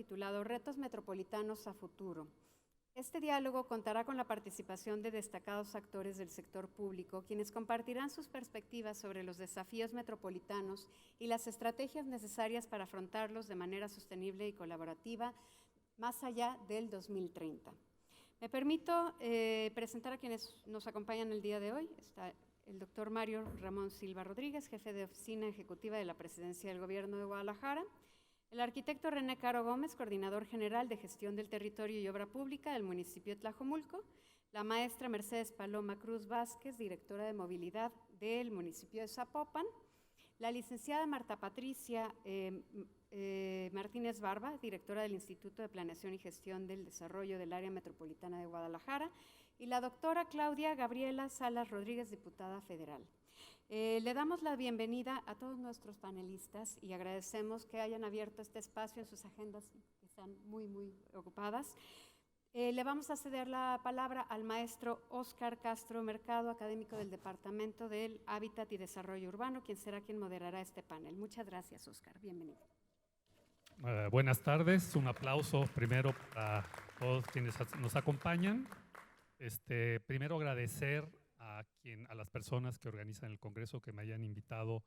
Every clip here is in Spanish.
titulado Retos Metropolitanos a Futuro. Este diálogo contará con la participación de destacados actores del sector público, quienes compartirán sus perspectivas sobre los desafíos metropolitanos y las estrategias necesarias para afrontarlos de manera sostenible y colaborativa más allá del 2030. Me permito presentar a quienes nos acompañan el día de hoy. Está el doctor Mario Ramón Silva Rodríguez, jefe de oficina ejecutiva de la Presidencia del Gobierno de Guadalajara; el arquitecto René Caro Gómez, coordinador general de gestión del territorio y obra pública del municipio de Tlajomulco; la maestra Mercedes Paloma Cruz Vázquez, directora de movilidad del municipio de Zapopan; la licenciada Marta Patricia Martínez Barba, directora del Instituto de Planeación y Gestión del Desarrollo del Área Metropolitana de Guadalajara; y la doctora Claudia Gabriela Salas Rodríguez, diputada federal. Le damos la bienvenida a todos nuestros panelistas y agradecemos que hayan abierto este espacio en sus agendas que están muy ocupadas. Le vamos a ceder la palabra al maestro Óscar Castro Mercado, académico del Departamento del Hábitat y Desarrollo Urbano, quien será quien moderará este panel. Muchas gracias, Óscar. Bienvenido. Buenas tardes. Un aplauso primero para todos quienes nos acompañan. Primero agradecer a las personas que organizan el Congreso que me hayan invitado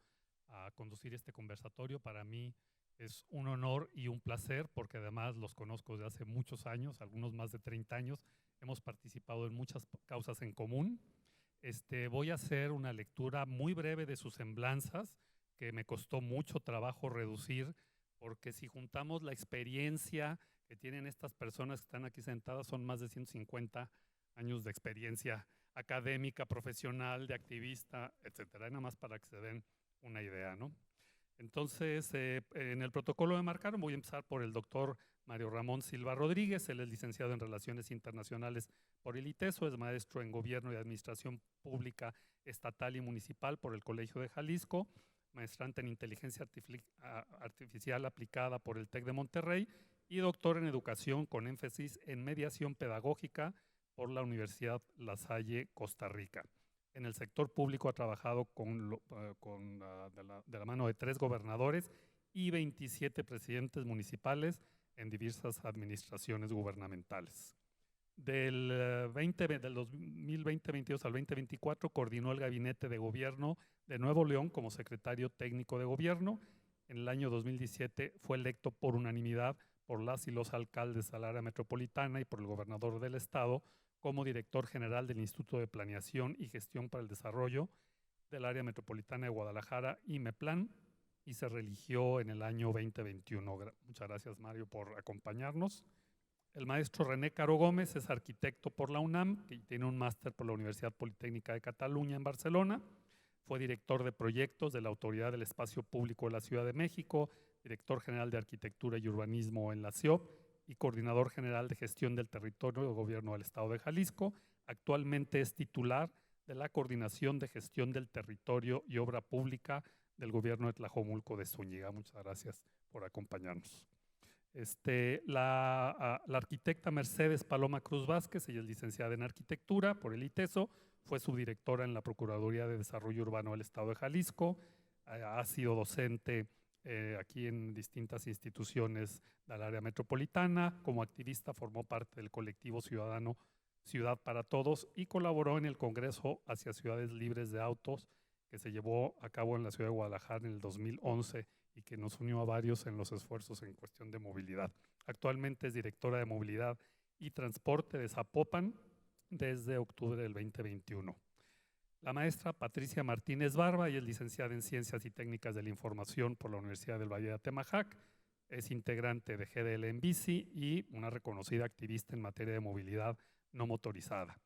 a conducir este conversatorio. Para mí es un honor y un placer porque además los conozco desde hace muchos años, algunos más de 30 años. Hemos participado en muchas causas en común. Voy a hacer una lectura muy breve de sus semblanzas que me costó mucho trabajo reducir, porque si juntamos la experiencia que tienen estas personas que están aquí sentadas, son más de 150 años de experiencia académica, profesional, de activista, etcétera. Nada más para que se den una idea, ¿no? Entonces, en el protocolo me marcaron, voy a empezar por el doctor Mario Ramón Silva Rodríguez. Él es licenciado en Relaciones Internacionales por el ITESO, es maestro en Gobierno y Administración Pública Estatal y Municipal por el Colegio de Jalisco, maestrante en Inteligencia Artificial aplicada por el TEC de Monterrey y doctor en Educación con énfasis en Mediación Pedagógica por la Universidad La Salle, Costa Rica. En el sector público ha trabajado de la mano de 3 gobernadores y 27 presidentes municipales en diversas administraciones gubernamentales. Del 2020-22 al 2024 coordinó el Gabinete de Gobierno de Nuevo León como secretario técnico de gobierno. En el año 2017 fue electo por unanimidad por las y los alcaldes del área metropolitana y por el gobernador del estado como director general del Instituto de Planeación y Gestión para el Desarrollo del Área Metropolitana de Guadalajara, IMEPLAN, y se reeligió en el año 2021. Muchas gracias, Mario, por acompañarnos. El maestro René Caro Gómez es arquitecto por la UNAM, que tiene un máster por la Universidad Politécnica de Cataluña en Barcelona. Fue director de proyectos de la Autoridad del Espacio Público de la Ciudad de México, director general de Arquitectura y Urbanismo en la CIOP, y coordinador general de gestión del territorio del Gobierno del Estado de Jalisco. Actualmente es titular de la Coordinación de Gestión del Territorio y Obra Pública del Gobierno de Tlajomulco de Zúñiga. Muchas gracias por acompañarnos. La arquitecta Mercedes Paloma Cruz Vázquez, ella es licenciada en Arquitectura por el ITESO, fue subdirectora en la Procuraduría de Desarrollo Urbano del Estado de Jalisco, ha sido docente aquí en distintas instituciones del área metropolitana. Como activista formó parte del colectivo ciudadano Ciudad para Todos y colaboró en el Congreso hacia Ciudades Libres de Autos que se llevó a cabo en la ciudad de Guadalajara en el 2011 y que nos unió a varios en los esfuerzos en cuestión de movilidad. Actualmente es directora de Movilidad y Transporte de Zapopan desde octubre del 2021. La maestra Patricia Martínez Barba, ella es licenciada en Ciencias y Técnicas de la Información por la Universidad del Valle de Atemajac, es integrante de GDL en Bici y una reconocida activista en materia de movilidad no motorizada.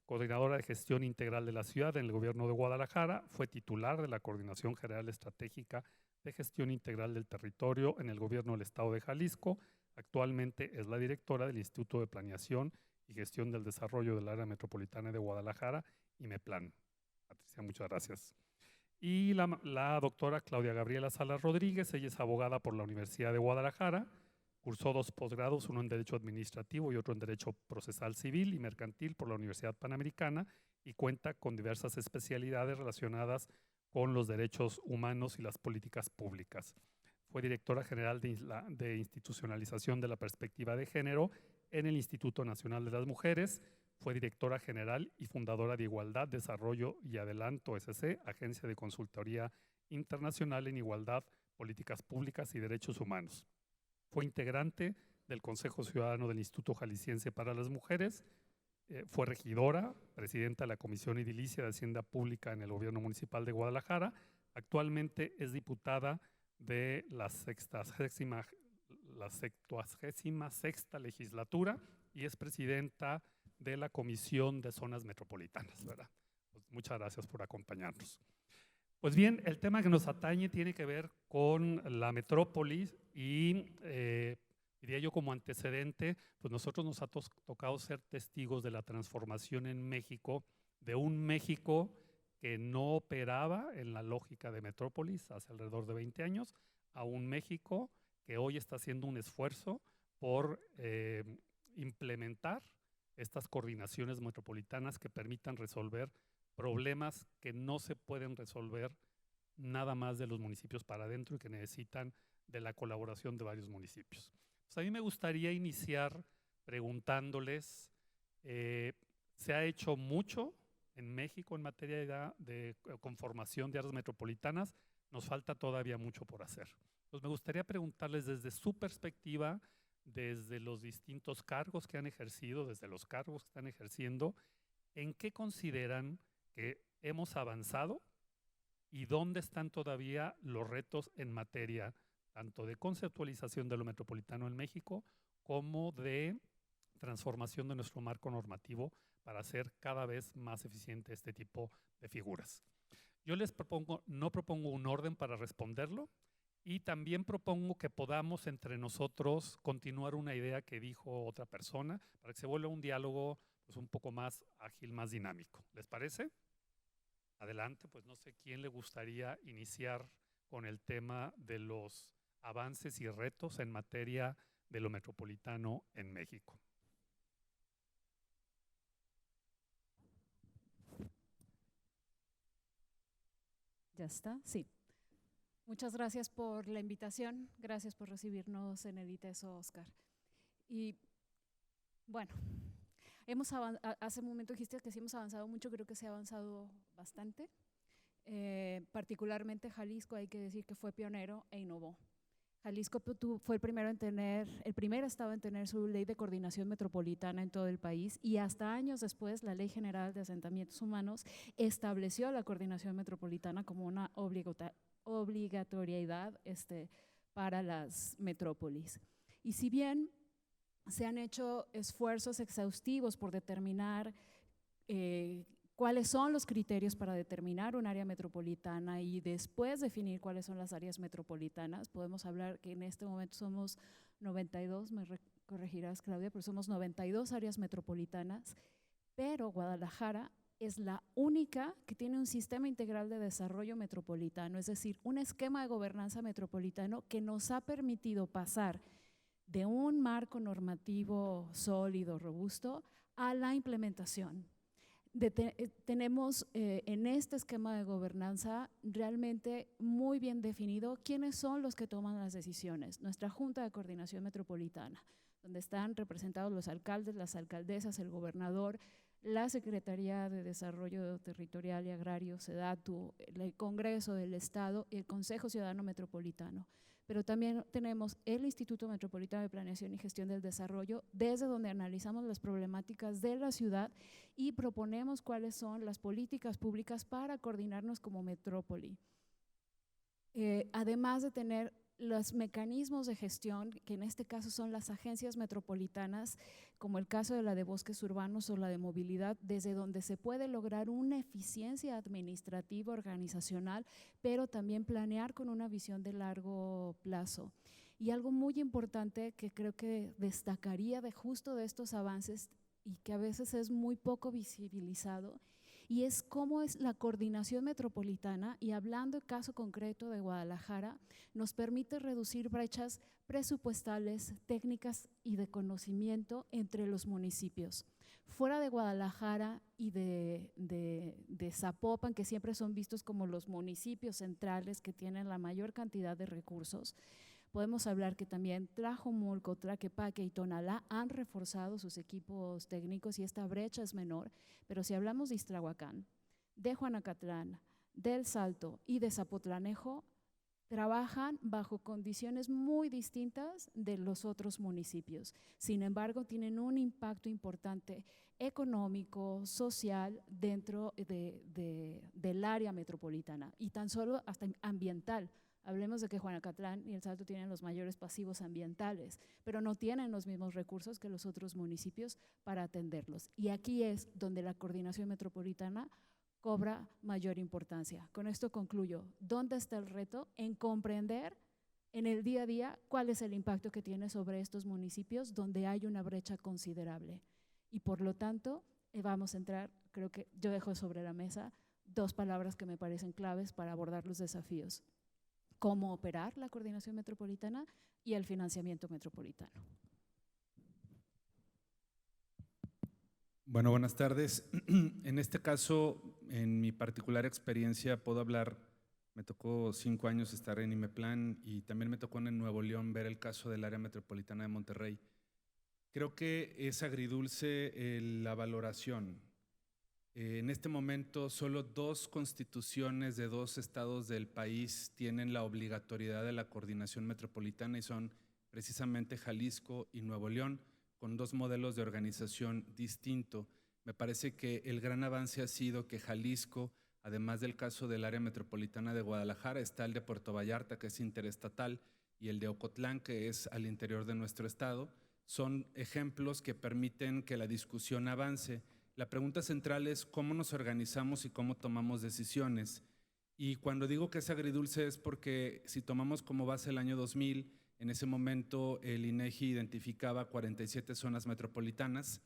Coordinadora de Gestión Integral de la Ciudad en el Gobierno de Guadalajara, fue titular de la Coordinación General Estratégica de Gestión Integral del Territorio en el Gobierno del Estado de Jalisco. Actualmente es la directora del Instituto de Planeación y Gestión del Desarrollo del Área Metropolitana de Guadalajara, IMEPLAN. Patricia, muchas gracias. Y la doctora Claudia Gabriela Salas Rodríguez, ella es abogada por la Universidad de Guadalajara, cursó 2 posgrados, uno en Derecho Administrativo y otro en Derecho Procesal Civil y Mercantil por la Universidad Panamericana y cuenta con diversas especialidades relacionadas con los derechos humanos y las políticas públicas. fue directora general de institucionalización de la perspectiva de género en el Instituto Nacional de las Mujeres. Fue directora general y fundadora de Igualdad, Desarrollo y Adelanto SC, agencia de consultoría internacional en igualdad, políticas públicas y derechos humanos. Fue integrante del Consejo Ciudadano del Instituto Jalisciense para las Mujeres. Fue regidora, presidenta de la Comisión Edilicia de Hacienda Pública en el Gobierno Municipal de Guadalajara. Actualmente es diputada de la 76ª legislatura y es presidenta de la Comisión de Zonas Metropolitanas, ¿verdad? Pues muchas gracias por acompañarnos. Pues bien, el tema que nos atañe tiene que ver con la metrópolis y diría yo como antecedente, pues nosotros nos ha tocado ser testigos de la transformación en México, de un México que no operaba en la lógica de metrópolis hace alrededor de 20 años, a un México que hoy está haciendo un esfuerzo por implementar estas coordinaciones metropolitanas que permitan resolver problemas que no se pueden resolver nada más de los municipios para adentro y que necesitan de la colaboración de varios municipios. Pues a mí me gustaría iniciar preguntándoles, ¿se ha hecho mucho en México en materia de conformación de áreas metropolitanas? Nos falta todavía mucho por hacer. Pues me gustaría preguntarles desde su perspectiva, desde los distintos cargos que han ejercido, desde los cargos que están ejerciendo, ¿en qué consideran que hemos avanzado y dónde están todavía los retos en materia tanto de conceptualización de lo metropolitano en México como de transformación de nuestro marco normativo para hacer cada vez más eficiente este tipo de figuras? Yo les no propongo un orden para responderlo y también propongo que podamos entre nosotros continuar una idea que dijo otra persona para que se vuelva un diálogo pues, un poco más ágil, más dinámico. ¿Les parece? Adelante, pues no sé quién le gustaría iniciar con el tema de los avances y retos en materia de lo metropolitano en México. Ya está, sí. Muchas gracias por la invitación, gracias por recibirnos en el ITESO, Oscar. Y bueno, hace un momento dijiste que sí hemos avanzado mucho, creo que se ha avanzado bastante. Particularmente Jalisco, hay que decir que fue pionero e innovó. Jalisco fue el primer estado en tener su ley de coordinación metropolitana en todo el país y hasta años después la Ley General de Asentamientos Humanos estableció la coordinación metropolitana como una obligatoriedad para las metrópolis. Y si bien se han hecho esfuerzos exhaustivos por determinar cuáles son los criterios para determinar un área metropolitana y después definir cuáles son las áreas metropolitanas, podemos hablar que en este momento somos 92, me corregirás Claudia, pero somos 92 áreas metropolitanas, pero Guadalajara es la única que tiene un sistema integral de desarrollo metropolitano, es decir, un esquema de gobernanza metropolitano que nos ha permitido pasar de un marco normativo sólido, robusto, a la implementación. Tenemos en este esquema de gobernanza realmente muy bien definido quiénes son los que toman las decisiones. Nuestra Junta de Coordinación Metropolitana, donde están representados los alcaldes, las alcaldesas, el gobernador, la Secretaría de Desarrollo Territorial y Agrario, SEDATU, el Congreso del Estado y el Consejo Ciudadano Metropolitano. Pero también tenemos el Instituto Metropolitano de Planeación y Gestión del Desarrollo, desde donde analizamos las problemáticas de la ciudad y proponemos cuáles son las políticas públicas para coordinarnos como metrópoli. Además de tener los mecanismos de gestión, que en este caso son las agencias metropolitanas, como el caso de la de bosques urbanos o la de movilidad, desde donde se puede lograr una eficiencia administrativa, organizacional, pero también planear con una visión de largo plazo. Y algo muy importante que creo que destacaría de justo de estos avances y que a veces es muy poco visibilizado, y es cómo es la coordinación metropolitana, y hablando del caso concreto de Guadalajara, nos permite reducir brechas presupuestales, técnicas y de conocimiento entre los municipios. Fuera de Guadalajara y de Zapopan, que siempre son vistos como los municipios centrales que tienen la mayor cantidad de recursos, podemos hablar que también Tlajomulco, Tlaquepaque y Tonalá han reforzado sus equipos técnicos y esta brecha es menor, pero si hablamos de Ixtlahuacán, de Juanacatlán, del Salto y de Zapotlanejo, trabajan bajo condiciones muy distintas de los otros municipios. Sin embargo, tienen un impacto importante económico, social, dentro del área metropolitana y tan solo hasta ambiental. Hablemos de que Juanacatlán y El Salto tienen los mayores pasivos ambientales, pero no tienen los mismos recursos que los otros municipios para atenderlos. Y aquí es donde la coordinación metropolitana cobra mayor importancia. Con esto concluyo. ¿Dónde está el reto? En comprender en el día a día cuál es el impacto que tiene sobre estos municipios donde hay una brecha considerable. Y por lo tanto, vamos a entrar, creo que yo dejo sobre la mesa dos palabras que me parecen claves para abordar los desafíos: cómo operar la coordinación metropolitana y el financiamiento metropolitano. Bueno, buenas tardes. En este caso, en mi particular experiencia, puedo hablar, me tocó 5 años estar en IMEPLAN y también me tocó en Nuevo León ver el caso del área metropolitana de Monterrey. Creo que es agridulce la valoración. En este momento, solo 2 constituciones de 2 estados del país tienen la obligatoriedad de la coordinación metropolitana y son precisamente Jalisco y Nuevo León, con 2 modelos de organización distintos. Me parece que el gran avance ha sido que Jalisco, además del caso del área metropolitana de Guadalajara, está el de Puerto Vallarta, que es interestatal, y el de Ocotlán, que es al interior de nuestro estado. Son ejemplos que permiten que la discusión avance. La pregunta central es cómo nos organizamos y cómo tomamos decisiones. Y cuando digo que es agridulce es porque si tomamos como base el año 2000, en ese momento el INEGI identificaba 47 zonas metropolitanas.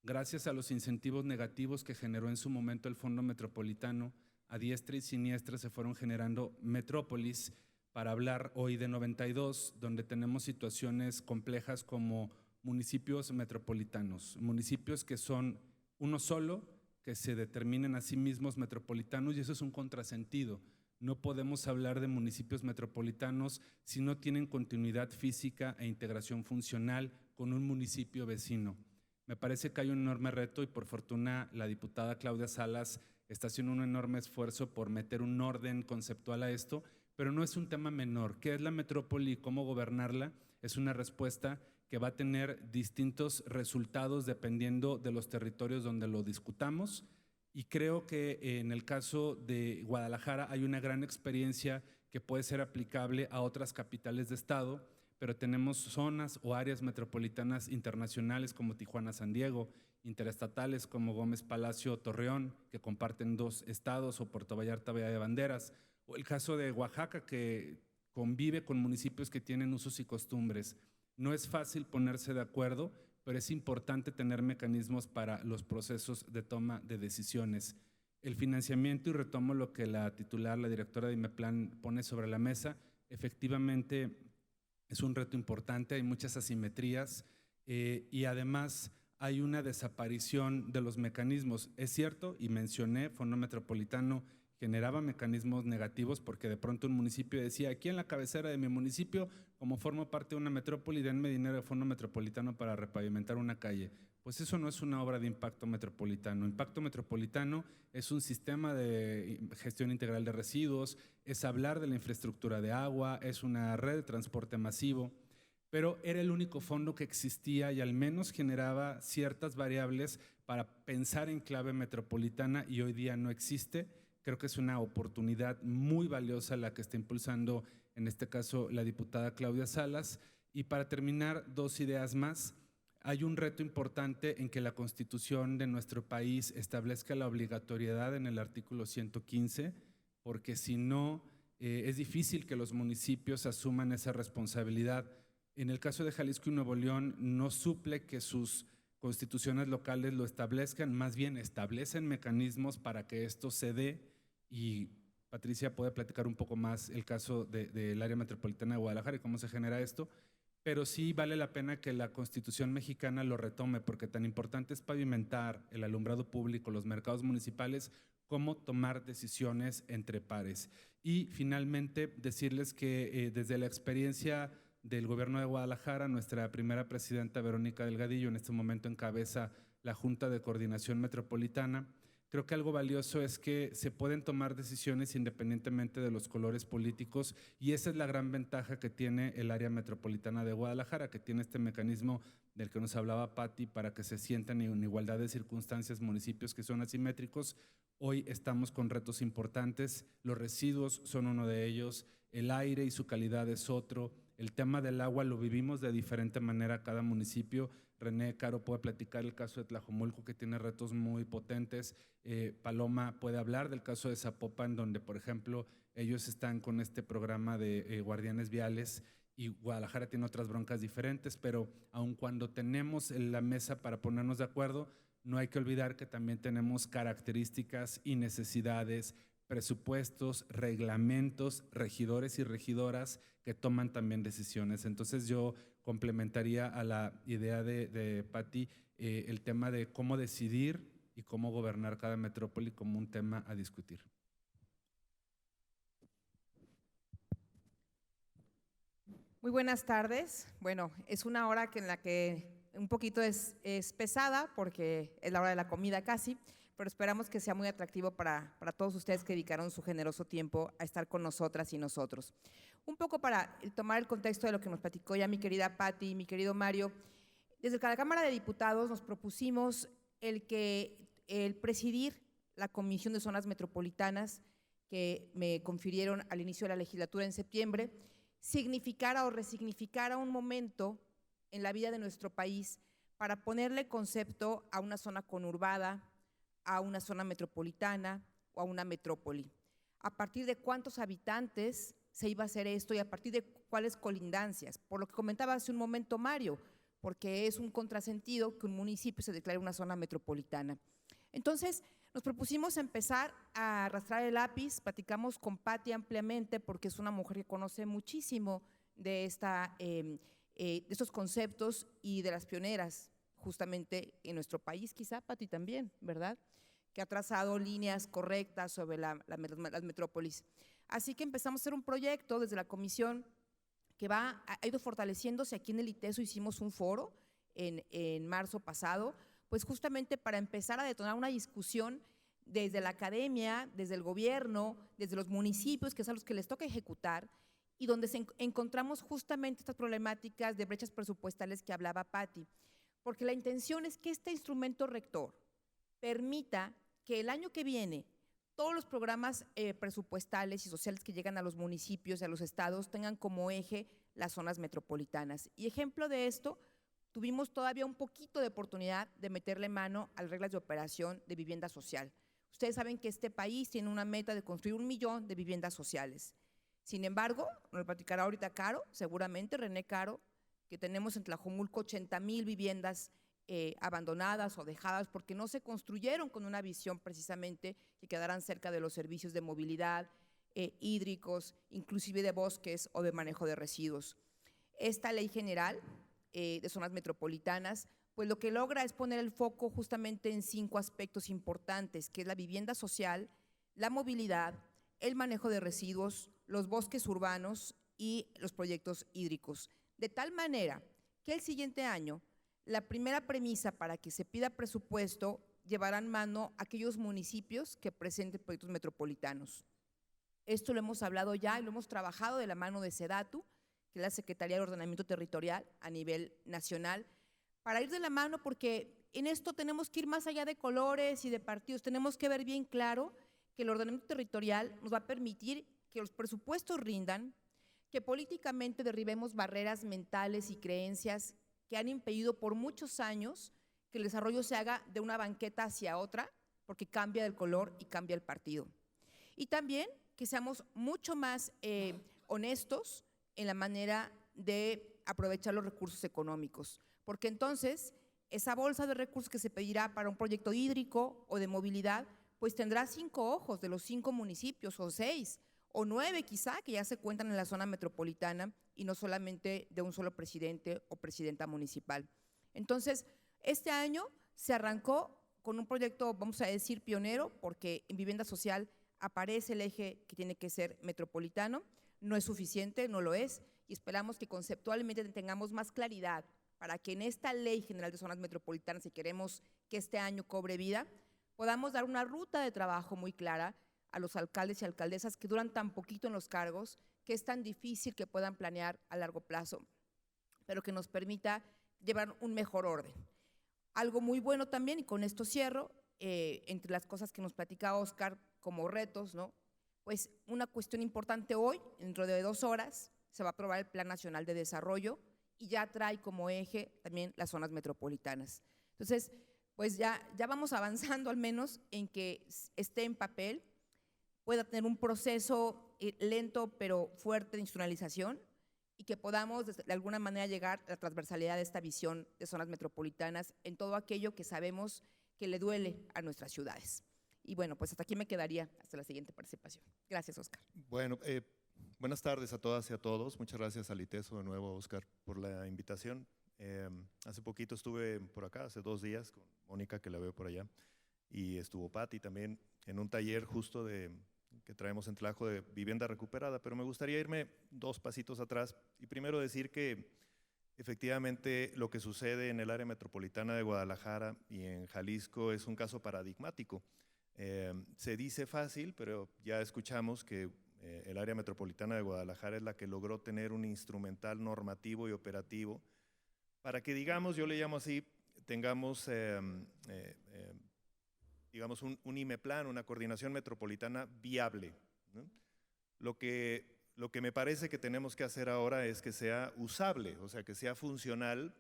Gracias a los incentivos negativos que generó en su momento el Fondo Metropolitano, a diestra y siniestra se fueron generando metrópolis, para hablar hoy de 92, donde tenemos situaciones complejas como municipios metropolitanos, municipios que son uno solo, que se determinen a sí mismos metropolitanos, y eso es un contrasentido. No podemos hablar de municipios metropolitanos si no tienen continuidad física e integración funcional con un municipio vecino. Me parece que hay un enorme reto y por fortuna la diputada Claudia Salas está haciendo un enorme esfuerzo por meter un orden conceptual a esto, pero no es un tema menor. ¿Qué es la metrópoli y cómo gobernarla? Es una respuesta que va a tener distintos resultados dependiendo de los territorios donde lo discutamos. Y creo que en el caso de Guadalajara hay una gran experiencia que puede ser aplicable a otras capitales de estado, pero tenemos zonas o áreas metropolitanas internacionales como Tijuana, San Diego, interestatales como Gómez Palacio, Torreón, que comparten 2 estados, o Puerto Vallarta, Bahía de Banderas, o el caso de Oaxaca, que convive con municipios que tienen usos y costumbres. No es fácil ponerse de acuerdo, pero es importante tener mecanismos para los procesos de toma de decisiones. El financiamiento, y retomo lo que la titular, la directora de IMEPLAN pone sobre la mesa, efectivamente es un reto importante, hay muchas asimetrías y además hay una desaparición de los mecanismos. Es cierto, y mencioné, Fondo Metropolitano generaba mecanismos negativos porque de pronto un municipio decía, aquí en la cabecera de mi municipio, como formo parte de una metrópoli, denme dinero de Fondo Metropolitano para repavimentar una calle. Pues eso no es una obra de impacto metropolitano. Impacto metropolitano es un sistema de gestión integral de residuos, es hablar de la infraestructura de agua, es una red de transporte masivo, pero era el único fondo que existía y al menos generaba ciertas variables para pensar en clave metropolitana, y hoy día no existe. Creo que es una oportunidad muy valiosa la que está impulsando, en este caso, la diputada Claudia Salas. Y para terminar, 2 ideas más. Hay un reto importante en que la Constitución de nuestro país establezca la obligatoriedad en el artículo 115, porque si no, es difícil que los municipios asuman esa responsabilidad. En el caso de Jalisco y Nuevo León, no suple que sus constituciones locales lo establezcan, más bien establecen mecanismos para que esto se dé, y Patricia puede platicar un poco más el caso del área metropolitana de Guadalajara y cómo se genera esto, pero sí vale la pena que la Constitución mexicana lo retome, porque tan importante es pavimentar el alumbrado público, los mercados municipales, como tomar decisiones entre pares. Y finalmente decirles que desde la experiencia del gobierno de Guadalajara, nuestra primera presidenta Verónica Delgadillo en este momento encabeza la Junta de Coordinación Metropolitana. Creo que algo valioso es que se pueden tomar decisiones independientemente de los colores políticos, y esa es la gran ventaja que tiene el área metropolitana de Guadalajara, que tiene este mecanismo del que nos hablaba Patti para que se sientan en igualdad de circunstancias municipios que son asimétricos. Hoy estamos con retos importantes, los residuos son uno de ellos, el aire y su calidad es otro, el tema del agua lo vivimos de diferente manera cada municipio. René Caro puede platicar el caso de Tlajomulco, que tiene retos muy potentes. Paloma puede hablar del caso de Zapopan, donde, por ejemplo, ellos están con este programa de guardianes viales, y Guadalajara tiene otras broncas diferentes, pero aun cuando tenemos la mesa para ponernos de acuerdo, no hay que olvidar que también tenemos características y necesidades, presupuestos, reglamentos, regidores y regidoras que toman también decisiones. Entonces yo complementaría a la idea de Patti el tema de cómo decidir y cómo gobernar cada metrópoli como un tema a discutir. Muy buenas tardes. Bueno, es una hora en la que un poquito es pesada porque es la hora de la comida casi, pero esperamos que sea muy atractivo para todos ustedes que dedicaron su generoso tiempo a estar con nosotras y nosotros. Un poco para tomar el contexto de lo que nos platicó ya mi querida Patti y mi querido Mario, desde la Cámara de Diputados nos propusimos el presidir la Comisión de Zonas Metropolitanas que me confirieron al inicio de la legislatura en septiembre, significara o resignificara un momento en la vida de nuestro país para ponerle concepto a una zona conurbada, a una zona metropolitana o a una metrópoli. A partir de cuántos habitantes se iba a hacer esto y a partir de cuáles colindancias, por lo que comentaba hace un momento Mario, porque es un contrasentido que un municipio se declare una zona metropolitana. Entonces, nos propusimos empezar a arrastrar el lápiz, platicamos con Patti ampliamente porque es una mujer que conoce muchísimo de estos conceptos y de las pioneras justamente en nuestro país, quizá Patti también, ¿verdad?, que ha trazado líneas correctas sobre las metrópolis. Así que empezamos a hacer un proyecto desde la comisión que ha ido fortaleciéndose. Aquí en el ITESO hicimos un foro en marzo pasado, pues justamente para empezar a detonar una discusión desde la academia, desde el gobierno, desde los municipios, que son los que les toca ejecutar, y donde encontramos justamente estas problemáticas de brechas presupuestales que hablaba Patti, porque la intención es que este instrumento rector permita que el año que viene todos los programas presupuestales y sociales que llegan a los municipios y a los estados tengan como eje las zonas metropolitanas. Y ejemplo de esto, tuvimos todavía un poquito de oportunidad de meterle mano a las reglas de operación de vivienda social. Ustedes saben que este país tiene una meta de construir 1 millón de viviendas sociales. Sin embargo, nos lo platicará ahorita Caro, seguramente René Caro, que tenemos en Tlajomulco 80,000 viviendas abandonadas o dejadas porque no se construyeron con una visión precisamente que quedaran cerca de los servicios de movilidad, hídricos, inclusive de bosques o de manejo de residuos. Esta ley general de zonas metropolitanas, pues lo que logra es poner el foco justamente en 5 aspectos importantes, que es la vivienda social, la movilidad, el manejo de residuos, los bosques urbanos y los proyectos hídricos. De tal manera que el siguiente año, la primera premisa para que se pida presupuesto llevarán mano a aquellos municipios que presenten proyectos metropolitanos. Esto lo hemos hablado ya y lo hemos trabajado de la mano de SEDATU, que es la Secretaría de Ordenamiento Territorial a nivel nacional, para ir de la mano porque en esto tenemos que ir más allá de colores y de partidos, tenemos que ver bien claro que el ordenamiento territorial nos va a permitir que los presupuestos rindan, que políticamente derribemos barreras mentales y creencias que han impedido por muchos años que el desarrollo se haga de una banqueta hacia otra, porque cambia el color y cambia el partido. Y también que seamos mucho más honestos en la manera de aprovechar los recursos económicos, porque entonces esa bolsa de recursos que se pedirá para un proyecto hídrico o de movilidad, pues tendrá 5 ojos de los 5 municipios, o 6, o 9 quizá, que ya se cuentan en la zona metropolitana y no solamente de un solo presidente o presidenta municipal. Entonces, este año se arrancó con un proyecto, vamos a decir, pionero, porque en vivienda social aparece el eje que tiene que ser metropolitano. No es suficiente, no lo es, y esperamos que conceptualmente tengamos más claridad para que en esta Ley General de Zonas Metropolitanas, si queremos que este año cobre vida, podamos dar una ruta de trabajo muy clara a los alcaldes y alcaldesas que duran tan poquito en los cargos, que es tan difícil que puedan planear a largo plazo, pero que nos permita llevar un mejor orden. Algo muy bueno también, y con esto cierro, entre las cosas que nos platicaba Óscar como retos, ¿no? Pues una cuestión importante hoy, dentro de 2 horas, se va a aprobar el Plan Nacional de Desarrollo y ya trae como eje también las zonas metropolitanas. Entonces, pues ya vamos avanzando al menos en que esté en papel, pueda tener un proceso lento pero fuerte de institucionalización y que podamos de alguna manera llegar a la transversalidad de esta visión de zonas metropolitanas en todo aquello que sabemos que le duele a nuestras ciudades. Y bueno, pues hasta aquí me quedaría hasta la siguiente participación. Gracias, Óscar. Bueno, buenas tardes a todas y a todos. Muchas gracias al ITESO de nuevo, Óscar, por la invitación. Hace poquito estuve por acá, hace 2 días, con Mónica, que la veo por allá, y estuvo Pati también en un taller justo que traemos en Tlajo de vivienda recuperada, pero me gustaría irme 2 pasitos atrás y primero decir que efectivamente lo que sucede en el área metropolitana de Guadalajara y en Jalisco es un caso paradigmático. Se dice fácil, pero ya escuchamos que el área metropolitana de Guadalajara es la que logró tener un instrumental normativo y operativo para que, digamos, yo le llamo así, tengamos digamos un IMEPLAN, una coordinación metropolitana viable, ¿no? Lo que me parece que tenemos que hacer ahora es que sea usable, o sea, que sea funcional,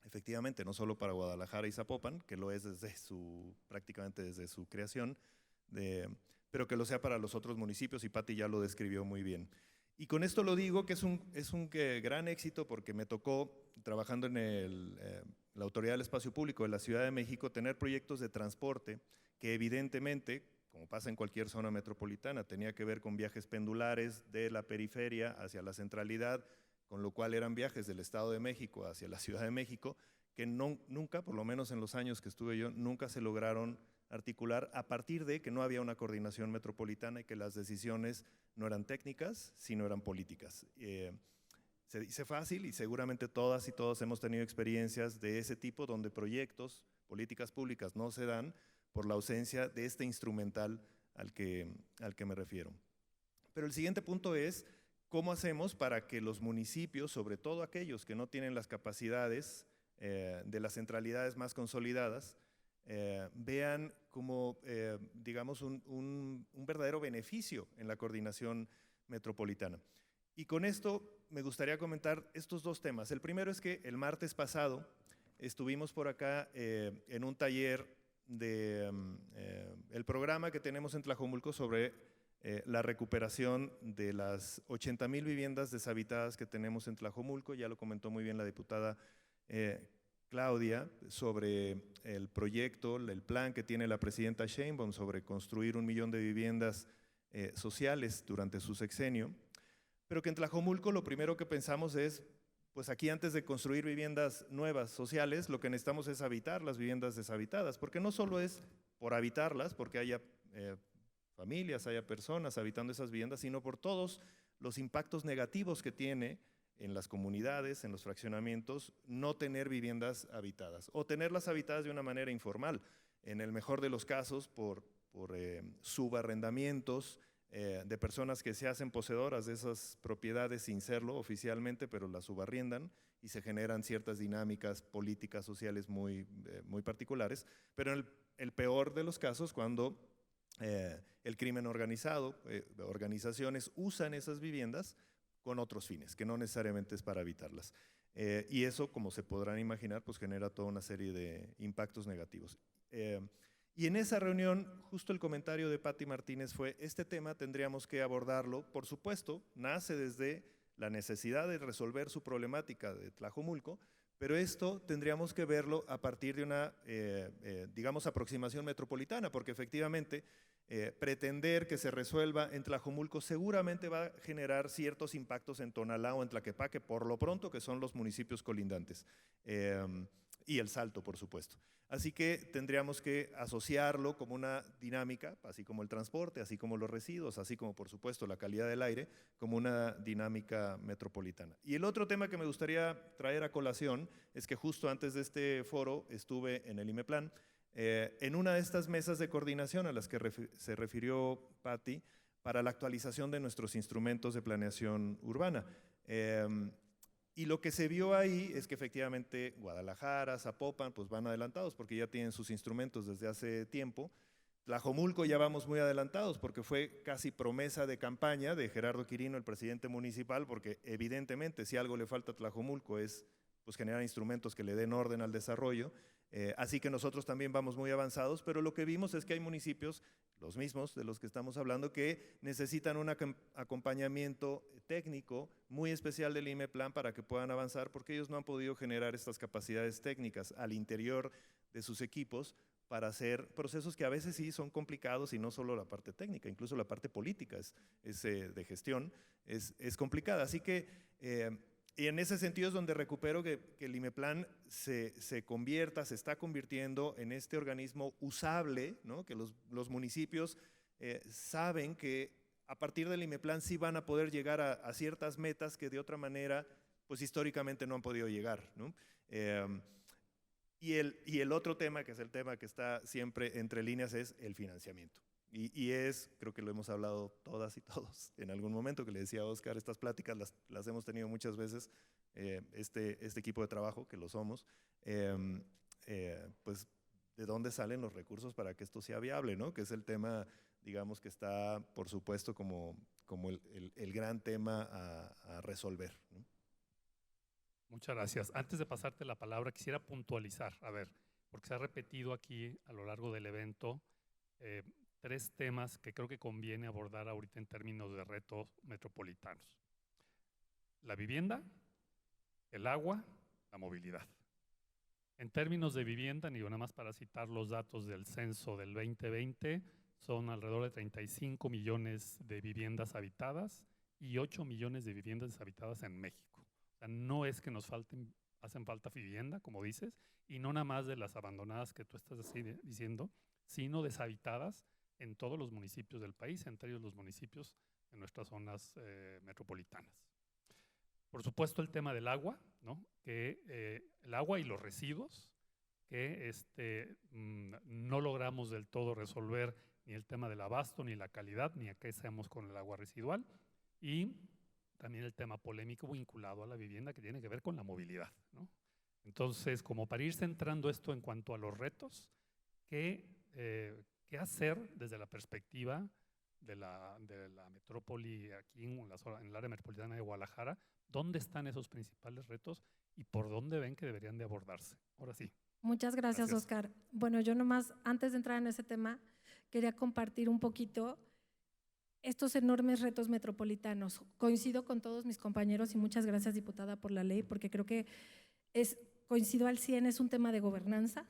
efectivamente, no solo para Guadalajara y Zapopan, que lo es prácticamente desde su creación, pero que lo sea para los otros municipios, y Pati ya lo describió muy bien. Y con esto lo digo que es un gran éxito, porque me tocó, trabajando en la Autoridad del Espacio Público de la Ciudad de México, tener proyectos de transporte que evidentemente, como pasa en cualquier zona metropolitana, tenía que ver con viajes pendulares de la periferia hacia la centralidad, con lo cual eran viajes del Estado de México hacia la Ciudad de México, que nunca, por lo menos en los años que estuve yo, nunca se lograron articular a partir de que no había una coordinación metropolitana y que las decisiones no eran técnicas, sino eran políticas. Se dice fácil y seguramente todas y todos hemos tenido experiencias de ese tipo donde proyectos, políticas públicas no se dan por la ausencia de este instrumental al que me refiero. Pero el siguiente punto es cómo hacemos para que los municipios, sobre todo aquellos que no tienen las capacidades de las centralidades más consolidadas, vean como, digamos, un verdadero beneficio en la coordinación metropolitana. Y con esto me gustaría comentar estos 2 temas. El primero es que el martes pasado estuvimos por acá en un taller el programa que tenemos en Tlajomulco sobre la recuperación de las 80,000 viviendas deshabitadas que tenemos en Tlajomulco. Ya lo comentó muy bien la diputada Claudia sobre el proyecto, el plan que tiene la presidenta Sheinbaum sobre construir 1 millón de viviendas sociales durante su sexenio, pero que en Tlajomulco lo primero que pensamos es, pues aquí antes de construir viviendas nuevas sociales, lo que necesitamos es habitar las viviendas deshabitadas, porque no solo es por habitarlas, porque haya familias, haya personas habitando esas viviendas, sino por todos los impactos negativos que tiene en las comunidades, en los fraccionamientos, no tener viviendas habitadas o tenerlas habitadas de una manera informal, en el mejor de los casos por subarrendamientos de personas que se hacen poseedoras de esas propiedades sin serlo oficialmente, pero las subarriendan y se generan ciertas dinámicas políticas, sociales muy particulares, pero en el peor de los casos cuando el crimen organizado, organizaciones usan esas viviendas con otros fines, que no necesariamente es para habitarlas. Y eso, como se podrán imaginar, pues genera toda una serie de impactos negativos. Y en esa reunión, justo el comentario de Pati Martínez fue, este tema tendríamos que abordarlo, por supuesto, nace desde la necesidad de resolver su problemática de Tlajomulco, Pero esto tendríamos que verlo a partir de una, digamos, aproximación metropolitana, porque efectivamente pretender que se resuelva en Tlajomulco seguramente va a generar ciertos impactos en Tonalá o en Tlaquepaque, por lo pronto, que son los municipios colindantes, y El Salto, por supuesto. Así que tendríamos que asociarlo como una dinámica, así como el transporte, así como los residuos, así como, por supuesto, la calidad del aire, como una dinámica metropolitana. Y el otro tema que me gustaría traer a colación es que justo antes de este foro estuve en el IMEPLAN, en una de estas mesas de coordinación a las que se refirió Patti, para la actualización de nuestros instrumentos de planeación urbana. Y lo que se vio ahí es que efectivamente Guadalajara, Zapopan, pues van adelantados porque ya tienen sus instrumentos desde hace tiempo. Tlajomulco ya vamos muy adelantados porque fue casi promesa de campaña de Gerardo Quirino, el presidente municipal, porque evidentemente si algo le falta a Tlajomulco es pues, generar instrumentos que le den orden al desarrollo. Así que nosotros también vamos muy avanzados, pero lo que vimos es que hay municipios, los mismos de los que estamos hablando, que necesitan un acompañamiento técnico muy especial del IMEPLAN para que puedan avanzar, porque ellos no han podido generar estas capacidades técnicas al interior de sus equipos para hacer procesos que a veces sí son complicados y no solo la parte técnica, incluso la parte política de gestión es complicada. Así que y en ese sentido es donde recupero que el IMEPLAN se está convirtiendo en este organismo usable, ¿no? Que los municipios saben que a partir del IMEPLAN sí van a poder llegar a ciertas metas que de otra manera, pues históricamente no han podido llegar, ¿no? Y el otro tema, que es el tema que está siempre entre líneas, es el financiamiento. Y creo que lo hemos hablado todas y todos en algún momento, que le decía a Oscar, estas pláticas las hemos tenido muchas veces, este equipo de trabajo, que lo somos, pues de dónde salen los recursos para que esto sea viable, ¿no? Que es el tema, digamos, que está, por supuesto, como el gran tema a resolver, ¿no? Muchas gracias. Antes de pasarte la palabra, quisiera puntualizar, a ver, porque se ha repetido aquí a lo largo del evento, 3 temas que creo que conviene abordar ahorita en términos de retos metropolitanos. La vivienda, el agua, la movilidad. En términos de vivienda, ni nada más para citar los datos del censo del 2020, son alrededor de 35 millones de viviendas habitadas y 8 millones de viviendas deshabitadas en México. O sea, no es que nos hacen falta vivienda, como dices, y no nada más de las abandonadas que tú estás diciendo, sino deshabitadas en todos los municipios del país, entre ellos los municipios en nuestras zonas metropolitanas. Por supuesto, el tema del agua, ¿no? Que el agua y los residuos, que no logramos del todo resolver ni el tema del abasto, ni la calidad, ni a qué hacemos con el agua residual, y también el tema polémico vinculado a la vivienda, que tiene que ver con la movilidad, ¿no? Entonces, como para ir centrando esto en cuanto a los retos, ¿qué hacer desde la perspectiva de la metrópoli aquí en el área metropolitana de Guadalajara? ¿Dónde están esos principales retos y por dónde ven que deberían de abordarse? Ahora sí. Muchas gracias, Oscar. Bueno, yo nomás, antes de entrar en ese tema, quería compartir un poquito estos enormes retos metropolitanos. Coincido con todos mis compañeros y muchas gracias, diputada, por la ley, porque creo que coincido al 100, es un tema de gobernanza,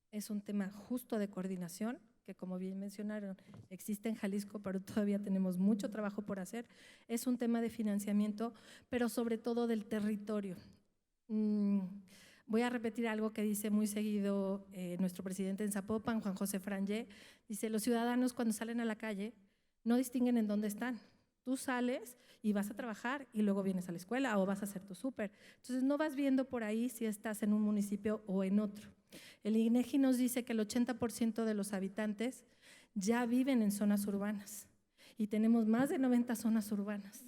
es un tema justo de coordinación, que como bien mencionaron, existe en Jalisco, pero todavía tenemos mucho trabajo por hacer. Es un tema de financiamiento, pero sobre todo del territorio. Voy a repetir algo que dice muy seguido nuestro presidente en Zapopan, Juan José Frangé. Dice, los ciudadanos cuando salen a la calle no distinguen en dónde están. Tú sales y vas a trabajar y luego vienes a la escuela o vas a hacer tu súper. Entonces no vas viendo por ahí si estás en un municipio o en otro. El INEGI nos dice que el 80% de los habitantes ya viven en zonas urbanas y tenemos más de 90 zonas urbanas,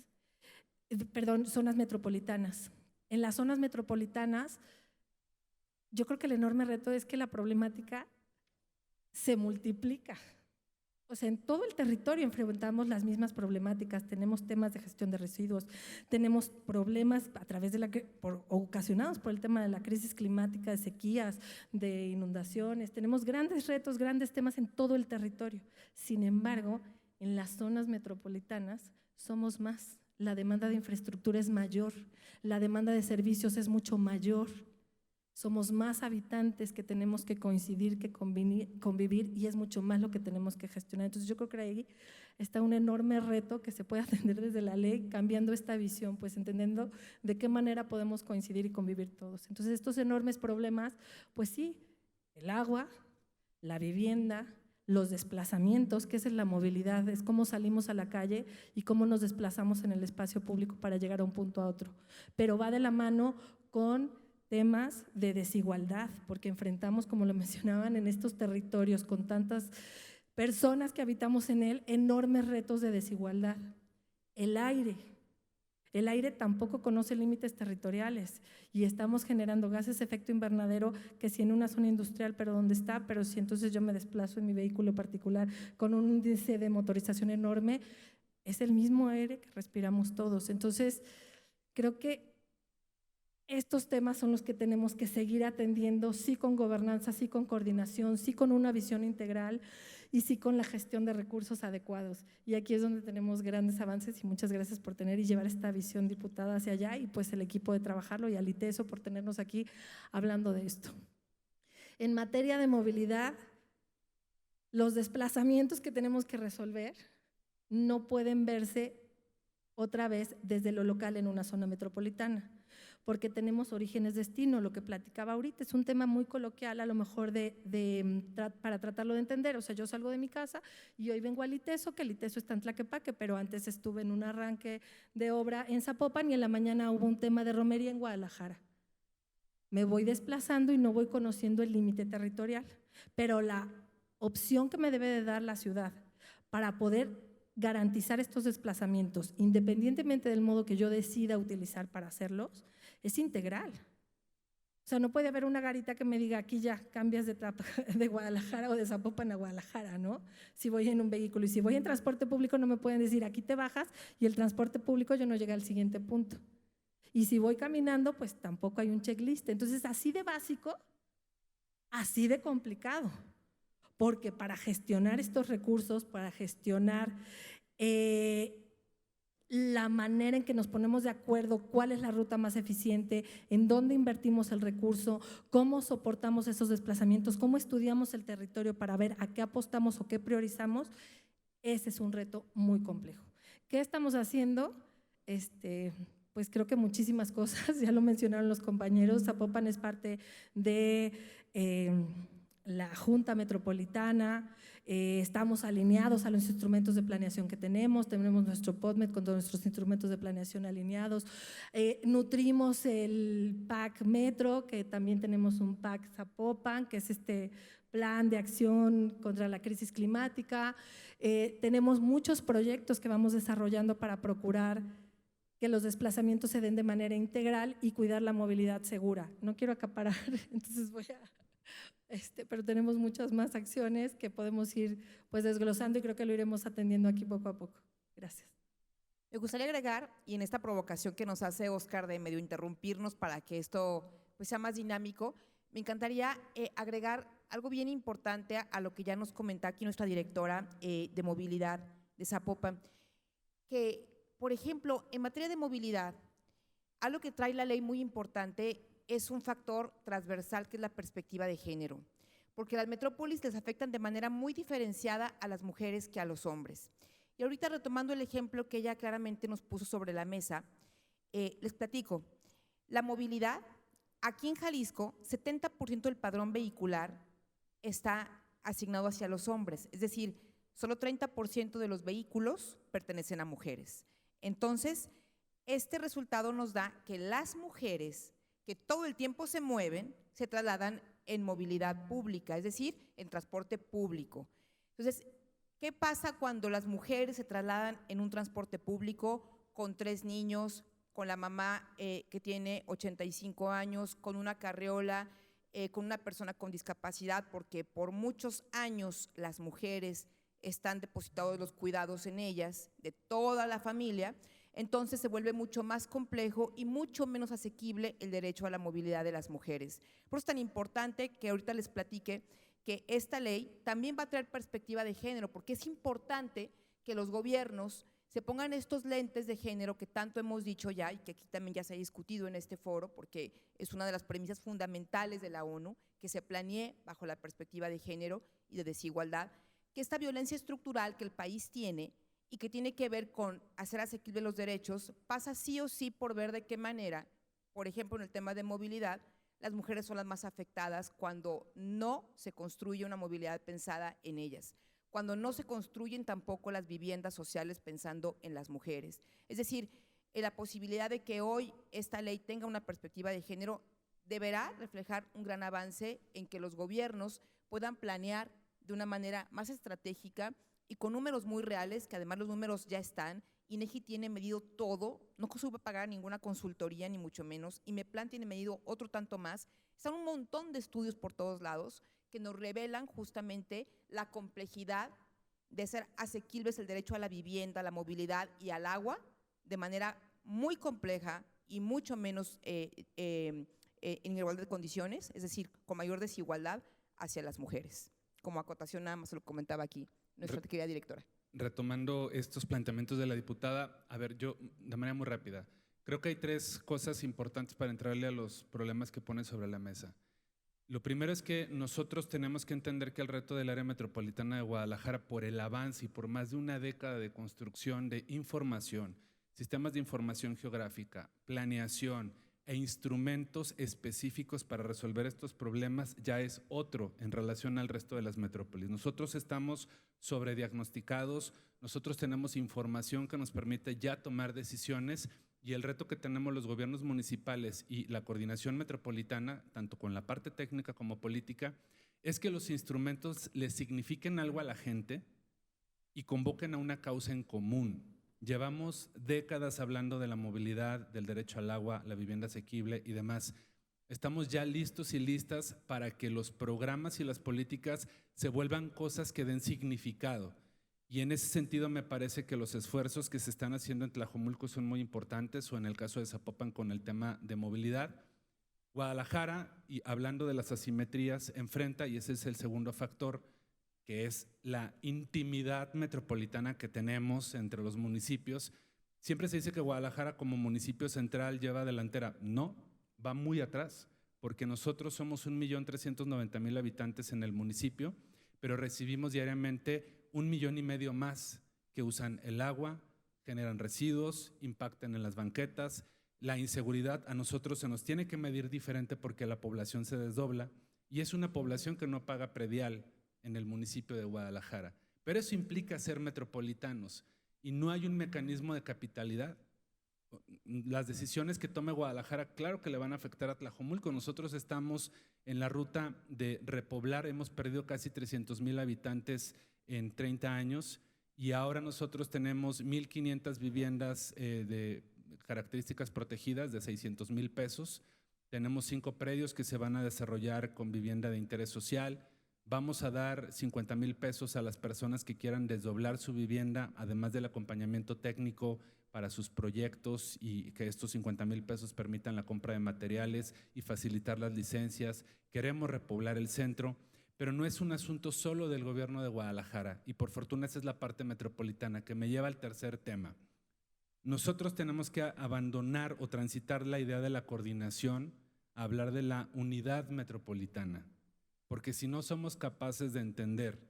zonas metropolitanas. En las zonas metropolitanas, yo creo que el enorme reto es que la problemática se multiplica. O sea, en todo el territorio enfrentamos las mismas problemáticas, tenemos temas de gestión de residuos, tenemos problemas a través de ocasionados por el tema de la crisis climática, de sequías, de inundaciones, tenemos grandes retos, grandes temas en todo el territorio. Sin embargo, en las zonas metropolitanas somos más, la demanda de infraestructura es mayor, la demanda de servicios es mucho mayor. Somos más habitantes que tenemos que coincidir, que convivir, y es mucho más lo que tenemos que gestionar. Entonces yo creo que ahí está un enorme reto que se puede atender desde la ley, cambiando esta visión, pues entendiendo de qué manera podemos coincidir y convivir todos. Entonces estos enormes problemas, pues sí, el agua, la vivienda, los desplazamientos, que es la movilidad, es cómo salimos a la calle y cómo nos desplazamos en el espacio público para llegar a un punto a otro. Pero va de la mano con temas de desigualdad, porque enfrentamos, como lo mencionaban, en estos territorios con tantas personas que habitamos en él, enormes retos de desigualdad. El aire tampoco conoce límites territoriales y estamos generando gases de efecto invernadero que si en una zona industrial, pero ¿dónde está? Pero si entonces yo me desplazo en mi vehículo particular con un índice de motorización enorme, es el mismo aire que respiramos todos. Entonces, creo que estos temas son los que tenemos que seguir atendiendo, sí con gobernanza, sí con coordinación, sí con una visión integral y sí con la gestión de recursos adecuados. Y aquí es donde tenemos grandes avances y muchas gracias por tener y llevar esta visión, diputada, hacia allá, y pues el equipo de trabajarlo, y al ITESO por tenernos aquí hablando de esto. En materia de movilidad, los desplazamientos que tenemos que resolver no pueden verse otra vez desde lo local en una zona metropolitana, porque tenemos orígenes-destino, lo que platicaba ahorita, es un tema muy coloquial a lo mejor para tratarlo de entender. O sea, yo salgo de mi casa y hoy vengo al ITESO, que el ITESO está en Tlaquepaque, pero antes estuve en un arranque de obra en Zapopan y en la mañana hubo un tema de romería en Guadalajara. Me voy desplazando y no voy conociendo el límite territorial, pero la opción que me debe de dar la ciudad para poder garantizar estos desplazamientos, independientemente del modo que yo decida utilizar para hacerlos, es integral. O sea, no puede haber una garita que me diga aquí ya cambias de Guadalajara o de Zapopan a Guadalajara, ¿no? Si voy en un vehículo, y si voy en transporte público no me pueden decir aquí te bajas y el transporte público yo no llegué al siguiente punto. Y si voy caminando, pues tampoco hay un checklist. Entonces, así de básico, así de complicado. Porque para gestionar estos recursos, para gestionar la manera en que nos ponemos de acuerdo, cuál es la ruta más eficiente, en dónde invertimos el recurso, cómo soportamos esos desplazamientos, cómo estudiamos el territorio para ver a qué apostamos o qué priorizamos, ese es un reto muy complejo. ¿Qué estamos haciendo? Pues creo que muchísimas cosas, ya lo mencionaron los compañeros. Zapopan es parte de la Junta Metropolitana, estamos alineados a los instrumentos de planeación que tenemos nuestro PODMET con todos nuestros instrumentos de planeación alineados, nutrimos el PAC Metro, que también tenemos un PAC Zapopan, que es este plan de acción contra la crisis climática. Tenemos muchos proyectos que vamos desarrollando para procurar que los desplazamientos se den de manera integral y cuidar la movilidad segura. No quiero acaparar, entonces voy a… pero tenemos muchas más acciones que podemos ir pues desglosando y creo que lo iremos atendiendo aquí poco a poco. Gracias. Me gustaría agregar, y en esta provocación que nos hace Óscar de medio interrumpirnos para que esto pues sea más dinámico, me encantaría agregar algo bien importante a lo que ya nos comentó aquí nuestra directora de movilidad de Zapopan, que por ejemplo en materia de movilidad, algo que trae la ley muy importante es un factor transversal que es la perspectiva de género, porque las metrópolis les afectan de manera muy diferenciada a las mujeres que a los hombres. Y ahorita retomando el ejemplo que ella claramente nos puso sobre la mesa, les platico, la movilidad, aquí en Jalisco, 70% del padrón vehicular está asignado hacia los hombres, es decir, solo 30% de los vehículos pertenecen a mujeres. Entonces, este resultado nos da que las mujeres que todo el tiempo se mueven, se trasladan en movilidad pública, es decir, en transporte público. Entonces, ¿qué pasa cuando las mujeres se trasladan en un transporte público con 3 niños, con la mamá que tiene 85 años, con una carriola, con una persona con discapacidad, porque por muchos años las mujeres están depositados los cuidados en ellas, de toda la familia? Entonces se vuelve mucho más complejo y mucho menos asequible el derecho a la movilidad de las mujeres. Por eso es tan importante que ahorita les platique que esta ley también va a traer perspectiva de género, porque es importante que los gobiernos se pongan estos lentes de género que tanto hemos dicho ya y que aquí también ya se ha discutido en este foro, porque es una de las premisas fundamentales de la ONU, que se planee bajo la perspectiva de género y de desigualdad, que esta violencia estructural que el país tiene y que tiene que ver con hacer asequibles los derechos, pasa sí o sí por ver de qué manera, por ejemplo, en el tema de movilidad, las mujeres son las más afectadas cuando no se construye una movilidad pensada en ellas, cuando no se construyen tampoco las viviendas sociales pensando en las mujeres. Es decir, la posibilidad de que hoy esta ley tenga una perspectiva de género deberá reflejar un gran avance en que los gobiernos puedan planear de una manera más estratégica y con números muy reales, que además los números ya están. INEGI tiene medido todo, no se va a pagar ninguna consultoría ni mucho menos, IMEPLAN tiene medido otro tanto más. Están un montón de estudios por todos lados que nos revelan justamente la complejidad de hacer asequibles el derecho a la vivienda, a la movilidad y al agua de manera muy compleja y mucho menos en igualdad de condiciones, es decir, con mayor desigualdad hacia las mujeres. Como acotación nada más se lo comentaba aquí nuestra querida directora. Retomando estos planteamientos de la diputada, a ver, yo de manera muy rápida, creo que hay 3 cosas importantes para entrarle a los problemas que pone sobre la mesa. Lo primero es que nosotros tenemos que entender que el reto del área metropolitana de Guadalajara, por el avance y por más de una década de construcción de información, sistemas de información geográfica, planeación e instrumentos específicos para resolver estos problemas, ya es otro en relación al resto de las metrópolis. Nosotros estamos sobrediagnosticados, nosotros tenemos información que nos permite ya tomar decisiones, y el reto que tenemos los gobiernos municipales y la coordinación metropolitana, tanto con la parte técnica como política, es que los instrumentos le signifiquen algo a la gente y convoquen a una causa en común. Llevamos décadas hablando de la movilidad, del derecho al agua, la vivienda asequible y demás. Estamos ya listos y listas para que los programas y las políticas se vuelvan cosas que den significado. Y en ese sentido me parece que los esfuerzos que se están haciendo en Tlajomulco son muy importantes, o en el caso de Zapopan con el tema de movilidad. Guadalajara, y hablando de las asimetrías, enfrenta, y ese es el segundo factor, que es la intimidad metropolitana que tenemos entre los municipios. Siempre se dice que Guadalajara como municipio central lleva delantera. No, va muy atrás, porque nosotros somos 1.390.000 habitantes en el municipio, pero recibimos diariamente 1,5 millones más que usan el agua, generan residuos, impactan en las banquetas. La inseguridad a nosotros se nos tiene que medir diferente porque la población se desdobla y es una población que no paga predial en el municipio de Guadalajara. Pero eso implica ser metropolitanos y no hay un mecanismo de capitalidad. Las decisiones que tome Guadalajara, claro que le van a afectar a Tlajomulco. Nosotros estamos en la ruta de repoblar, hemos perdido casi 300,000 habitantes en 30 años y ahora nosotros tenemos 1,500 viviendas de características protegidas de 600,000 pesos. Tenemos 5 predios que se van a desarrollar con vivienda de interés social. Vamos a dar 50,000 pesos a las personas que quieran desdoblar su vivienda, además del acompañamiento técnico para sus proyectos, y que estos 50,000 pesos permitan la compra de materiales y facilitar las licencias. Queremos repoblar el centro, pero no es un asunto solo del gobierno de Guadalajara, y por fortuna esa es la parte metropolitana, que me lleva al tercer tema. Nosotros tenemos que abandonar o transitar la idea de la coordinación a hablar de la unidad metropolitana, porque si no somos capaces de entender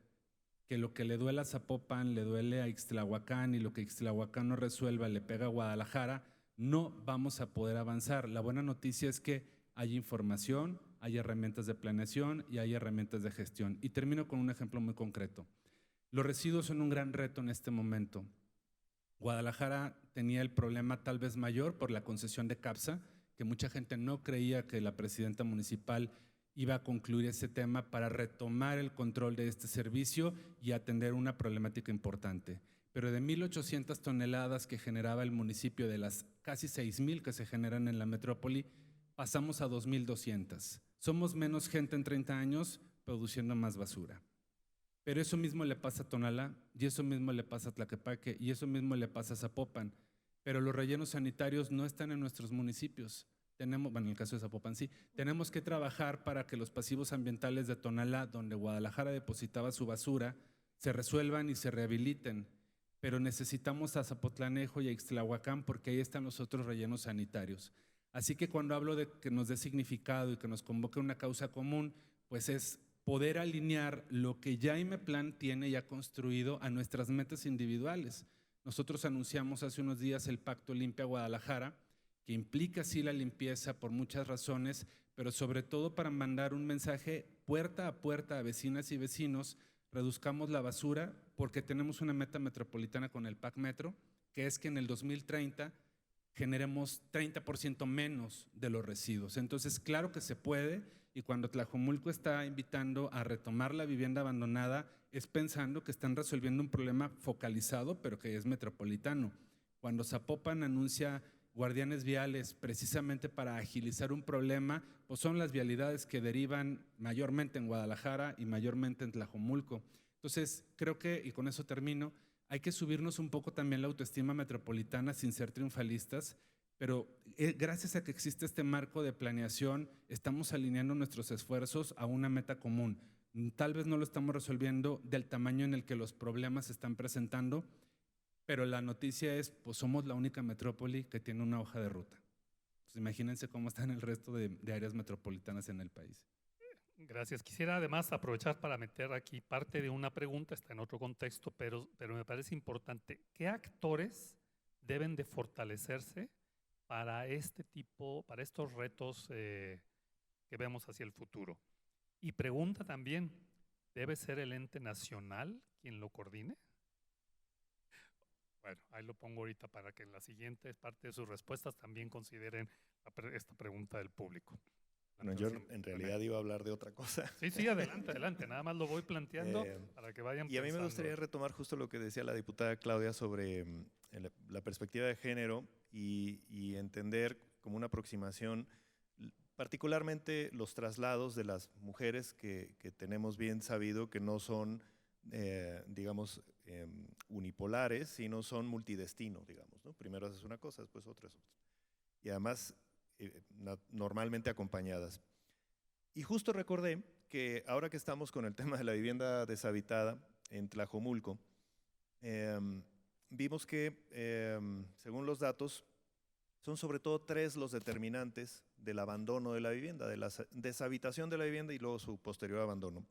que lo que le duele a Zapopan le duele a Ixtlahuacán y lo que Ixtlahuacán no resuelva le pega a Guadalajara, no vamos a poder avanzar. La buena noticia es que hay información, hay herramientas de planeación y hay herramientas de gestión. Y termino con un ejemplo muy concreto. Los residuos son un gran reto en este momento. Guadalajara tenía el problema tal vez mayor por la concesión de CAPSA, que mucha gente no creía que la presidenta municipal iba a concluir ese tema para retomar el control de este servicio y atender una problemática importante. Pero de 1,800 toneladas que generaba el municipio, de las casi 6,000 que se generan en la metrópoli, pasamos a 2,200. Somos menos gente en 30 años produciendo más basura. Pero eso mismo le pasa a Tonalá, y eso mismo le pasa a Tlaquepaque, y eso mismo le pasa a Zapopan. Pero los rellenos sanitarios no están en nuestros municipios. Tenemos, bueno, en el caso de Zapopan sí, tenemos que trabajar para que los pasivos ambientales de Tonalá, donde Guadalajara depositaba su basura, se resuelvan y se rehabiliten. pero necesitamos a Zapotlanejo y a Ixtlahuacán porque ahí están los otros rellenos sanitarios. Así que cuando hablo de que nos dé significado y que nos convoque una causa común, pues es poder alinear lo que ya IMEPLAN tiene ya construido a nuestras metas individuales. Nosotros anunciamos hace unos días el Pacto Limpia Guadalajara, que implica sí la limpieza por muchas razones, pero sobre todo para mandar un mensaje puerta a puerta a vecinas y vecinos: reduzcamos la basura, porque tenemos una meta metropolitana con el PAC Metro, que es que en el 2030 generemos 30% menos de los residuos. Entonces, claro que se puede, y cuando Tlajomulco está invitando a retomar la vivienda abandonada, es pensando que están resolviendo un problema focalizado, pero que es metropolitano. Cuando Zapopan anuncia guardianes viales precisamente para agilizar un problema, pues son las vialidades que derivan mayormente en Guadalajara y mayormente en Tlajomulco. Entonces, creo que, y con eso termino, hay que subirnos un poco también la autoestima metropolitana sin ser triunfalistas, pero gracias a que existe este marco de planeación, estamos alineando nuestros esfuerzos a una meta común. Tal vez no lo estamos resolviendo del tamaño en el que los problemas se están presentando, pero la noticia es, pues somos la única metrópoli que tiene una hoja de ruta. Pues imagínense cómo están el resto de áreas metropolitanas en el país. Gracias. Quisiera además aprovechar para meter aquí parte de una pregunta, está en otro contexto, pero me parece importante. ¿Qué actores deben de fortalecerse para para estos retos que vemos hacia el futuro? Y pregunta también, ¿debe ser el ente nacional quien lo coordine? Bueno, ahí lo pongo ahorita para que en la siguiente parte de sus respuestas también consideren esta pregunta del público. Bueno, yo en realidad iba a hablar de otra cosa. Sí, adelante, adelante. Nada más lo voy planteando para que vayan Y a mí me pensando. gustaría retomar justo lo que decía la diputada Claudia sobre la perspectiva de género y entender como una aproximación, particularmente los traslados de las mujeres que tenemos bien sabido que no son, digamos, unipolares, sino son multidestino, digamos, ¿no? Primero haces una cosa, después otra es otra. Y además, normalmente acompañadas. Y justo recordé que ahora que estamos con el tema de la vivienda deshabitada en Tlajomulco, vimos que, según los datos, son sobre todo 3 los determinantes del abandono de la vivienda, de la deshabitación de la vivienda y luego su posterior abandono.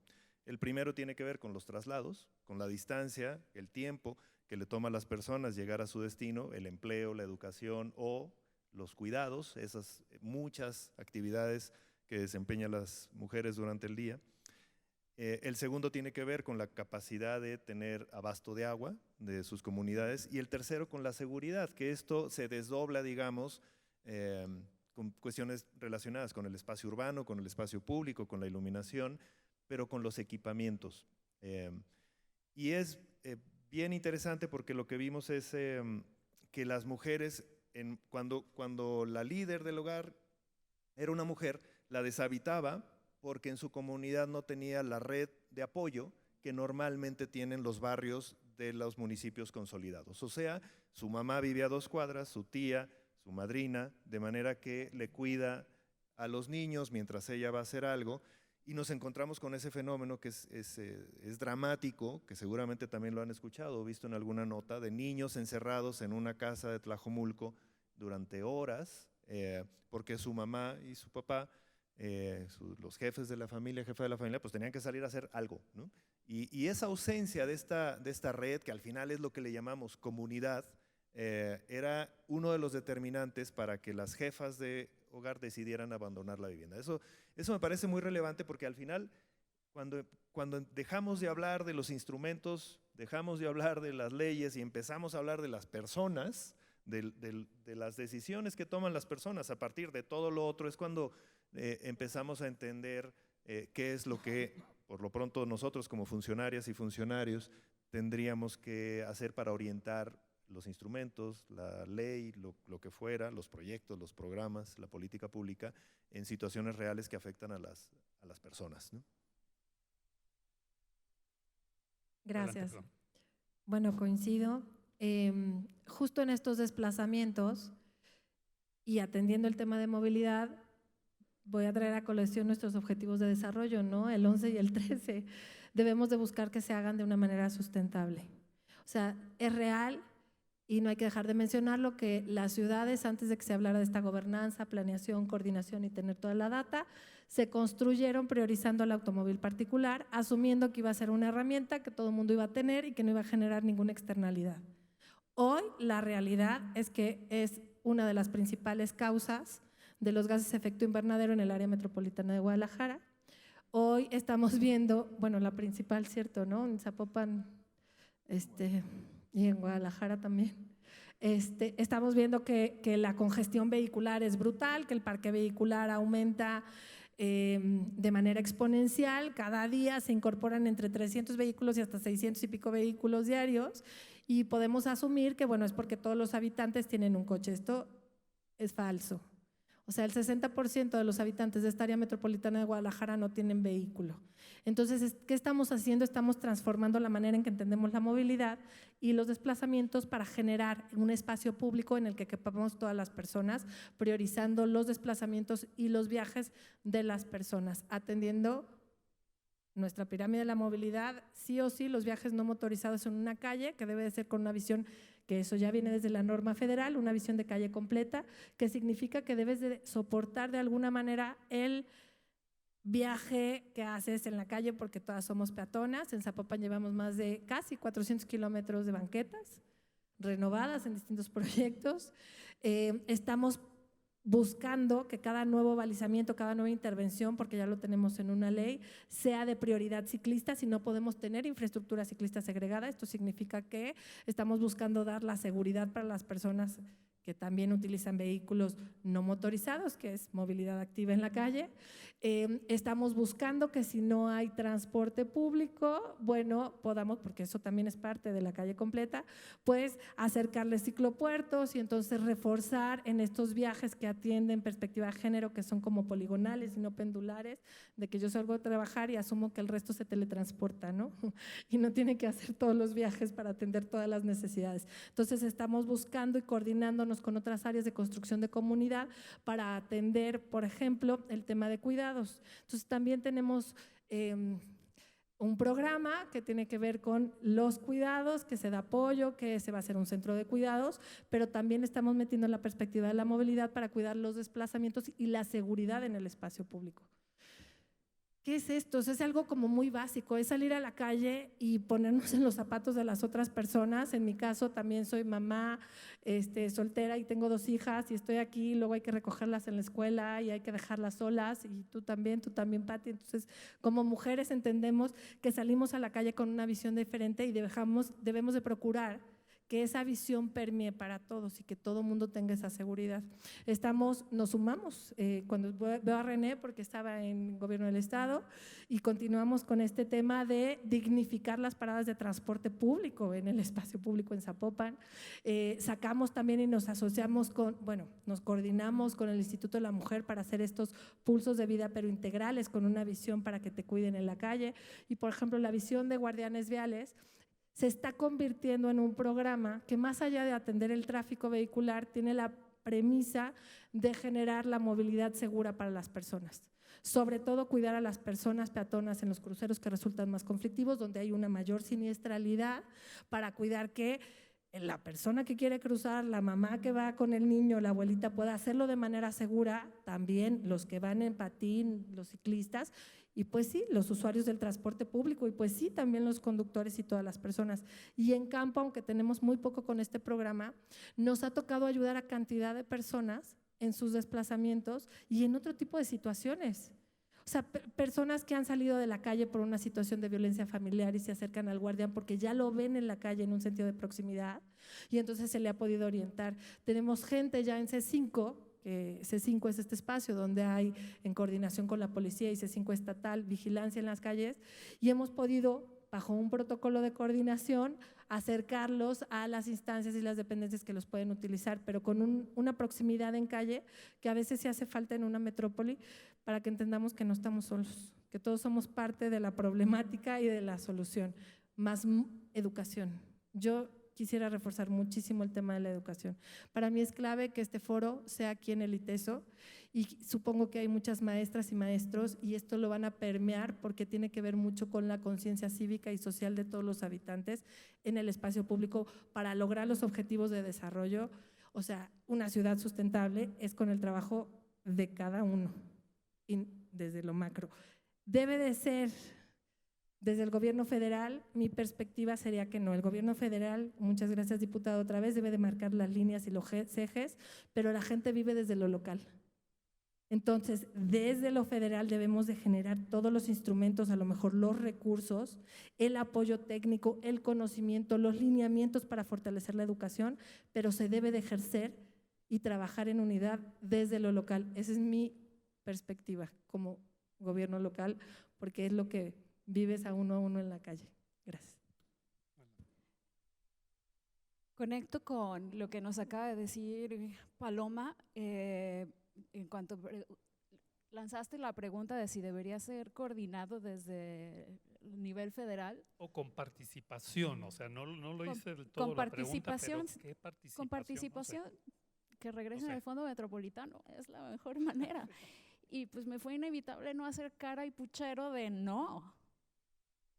El primero tiene que ver con los traslados, con la distancia, el tiempo que le toma a las personas llegar a su destino, el empleo, la educación o los cuidados, esas muchas actividades que desempeñan las mujeres durante el día. El segundo tiene que ver con la capacidad de tener abasto de agua de sus comunidades, y el tercero con la seguridad, que esto se desdobla, digamos, con cuestiones relacionadas con el espacio urbano, con el espacio público, con la iluminación, pero con los equipamientos. Y es bien interesante porque lo que vimos es que las mujeres, cuando la líder del hogar era una mujer, la deshabitaba porque en su comunidad no tenía la red de apoyo que normalmente tienen los barrios de los municipios consolidados. O sea, su mamá vivía a 2 cuadras, su tía, su madrina, de manera que le cuida a los niños mientras ella va a hacer algo, y nos encontramos con ese fenómeno que es dramático, que seguramente también lo han escuchado o visto en alguna nota, de niños encerrados en una casa de Tlajomulco durante horas, porque su mamá y su papá, los jefes de la familia, jefa de la familia, pues tenían que salir a hacer algo, ¿no? Y esa ausencia de esta red, que al final es lo que le llamamos comunidad, era uno de los determinantes para que las jefas de hogar decidieran abandonar la vivienda. Eso me parece muy relevante porque al final, cuando dejamos de hablar de los instrumentos, dejamos de hablar de las leyes y empezamos a hablar de las personas, de las decisiones que toman las personas a partir de todo lo otro, es cuando empezamos a entender qué es lo que, por lo pronto, nosotros como funcionarias y funcionarios tendríamos que hacer para orientar los instrumentos, la ley, lo que fuera, los proyectos, los programas, la política pública en situaciones reales que afectan a las personas, ¿no? Gracias. Adelante, Bueno, coincido. Justo en estos desplazamientos y atendiendo el tema de movilidad, voy a traer a colación nuestros objetivos de desarrollo, ¿no? El 11 y el 13. Debemos de buscar que se hagan de una manera sustentable. O O sea, es real y no hay que dejar de mencionarlo que las ciudades, antes de que se hablara de esta gobernanza, planeación, coordinación y tener toda la data, se construyeron priorizando el automóvil particular, asumiendo que iba a ser una herramienta que todo el mundo iba a tener y que no iba a generar ninguna externalidad. Hoy la realidad es que es una de las principales causas de los gases de efecto invernadero en el área metropolitana de Guadalajara. Hoy estamos viendo, bueno, la principal, ¿cierto?, ¿no? En Zapopan y en Guadalajara también. Estamos viendo que la congestión vehicular es brutal, que el parque vehicular aumenta de manera exponencial. Cada día se incorporan entre 300 vehículos y hasta 600 y pico vehículos diarios y podemos asumir que, bueno, es porque todos los habitantes tienen un coche. Esto es falso. O sea, el 60% de los habitantes de esta área metropolitana de Guadalajara no tienen vehículo. Entonces, ¿qué estamos haciendo? Estamos transformando la manera en que entendemos la movilidad y los desplazamientos para generar un espacio público en el que quepamos todas las personas, priorizando los desplazamientos y los viajes de las personas, atendiendo nuestra pirámide de la movilidad, sí o sí, los viajes no motorizados en una calle, que debe de ser con una visión, que eso ya viene desde la norma federal, una visión de calle completa, que significa que debes de soportar de alguna manera el viaje que haces en la calle, porque todas somos peatonas. En Zapopan llevamos más de casi 400 kilómetros de banquetas renovadas en distintos proyectos. Estamos buscando que cada nuevo balizamiento, cada nueva intervención, porque ya lo tenemos en una ley, sea de prioridad ciclista. Si no podemos tener infraestructura ciclista segregada, esto significa que estamos buscando dar la seguridad para las personas que también utilizan vehículos no motorizados, que es movilidad activa en la calle. Estamos buscando que si no hay transporte público, bueno, podamos, porque eso también es parte de la calle completa, pues acercarle ciclopuertos y entonces reforzar en estos viajes que atienden perspectiva de género, que son como poligonales y no pendulares, de que yo salgo a trabajar y asumo que el resto se teletransporta, ¿no? Y no tiene que hacer todos los viajes para atender todas las necesidades. Entonces estamos buscando y coordinándonos con otras áreas de construcción de comunidad para atender, por ejemplo, el tema de cuidados. Entonces también tenemos un programa que tiene que ver con los cuidados, que se da apoyo, que se va a hacer un centro de cuidados, pero también estamos metiendo la perspectiva de la movilidad para cuidar los desplazamientos y la seguridad en el espacio público. ¿Qué es esto? Es algo como muy básico, es salir a la calle y ponernos en los zapatos de las otras personas. En mi caso también soy mamá soltera y tengo 2 hijas y estoy aquí, luego hay que recogerlas en la escuela y hay que dejarlas solas, y tú también, Pati. Entonces, como mujeres entendemos que salimos a la calle con una visión diferente y debemos de procurar que esa visión permee para todos y que todo el mundo tenga esa seguridad. Nos sumamos, cuando veo a René, porque estaba en Gobierno del Estado, y continuamos con este tema de dignificar las paradas de transporte público en el espacio público en Zapopan. Sacamos también y nos asociamos nos coordinamos con el Instituto de la Mujer para hacer estos pulsos de vida, pero integrales, con una visión para que te cuiden en la calle. Y, por ejemplo, la visión de Guardianes Viales se está convirtiendo en un programa que, más allá de atender el tráfico vehicular, tiene la premisa de generar la movilidad segura para las personas. Sobre todo cuidar a las personas peatonas en los cruceros que resultan más conflictivos, donde hay una mayor siniestralidad, para cuidar que la persona que quiere cruzar, la mamá que va con el niño, la abuelita, pueda hacerlo de manera segura, también los que van en patín, los ciclistas, y pues sí, los usuarios del transporte público, y pues sí, también los conductores y todas las personas. Y en campo, aunque tenemos muy poco con este programa, nos ha tocado ayudar a cantidad de personas en sus desplazamientos y en otro tipo de situaciones. O sea, personas que han salido de la calle por una situación de violencia familiar y se acercan al guardián porque ya lo ven en la calle en un sentido de proximidad, y entonces se le ha podido orientar. Tenemos gente ya en C5, que C5 es este espacio donde hay, en coordinación con la policía y C5 estatal, vigilancia en las calles, y hemos podido, bajo un protocolo de coordinación, acercarlos a las instancias y las dependencias que los pueden utilizar, pero con una proximidad en calle que a veces se hace falta en una metrópoli, para que entendamos que no estamos solos, que todos somos parte de la problemática y de la solución. Más educación. Yo quisiera reforzar muchísimo el tema de la educación. Para mí es clave que este foro sea aquí en el ITESO y supongo que hay muchas maestras y maestros y esto lo van a permear porque tiene que ver mucho con la conciencia cívica y social de todos los habitantes en el espacio público para lograr los objetivos de desarrollo. O sea, una ciudad sustentable es con el trabajo de cada uno, desde lo macro. Debe de ser… Desde el gobierno federal, mi perspectiva sería que no. El gobierno federal, muchas gracias diputado otra vez, debe de marcar las líneas y los ejes, pero la gente vive desde lo local. Entonces, desde lo federal debemos de generar todos los instrumentos, a lo mejor los recursos, el apoyo técnico, el conocimiento, los lineamientos para fortalecer la educación, pero se debe de ejercer y trabajar en unidad desde lo local. Esa es mi perspectiva como gobierno local, porque es lo que vives a uno en la calle. Gracias. Conecto con lo que nos acaba de decir Paloma. En cuanto lanzaste la pregunta de si debería ser coordinado desde el nivel federal. O con participación, o sea, no lo hice del todo con la pregunta, pero participación, ¿qué participación? con participación, No sé. que regresen No sé. al Fondo Metropolitano, es la mejor manera. Y pues me fue inevitable no hacer cara y puchero de no.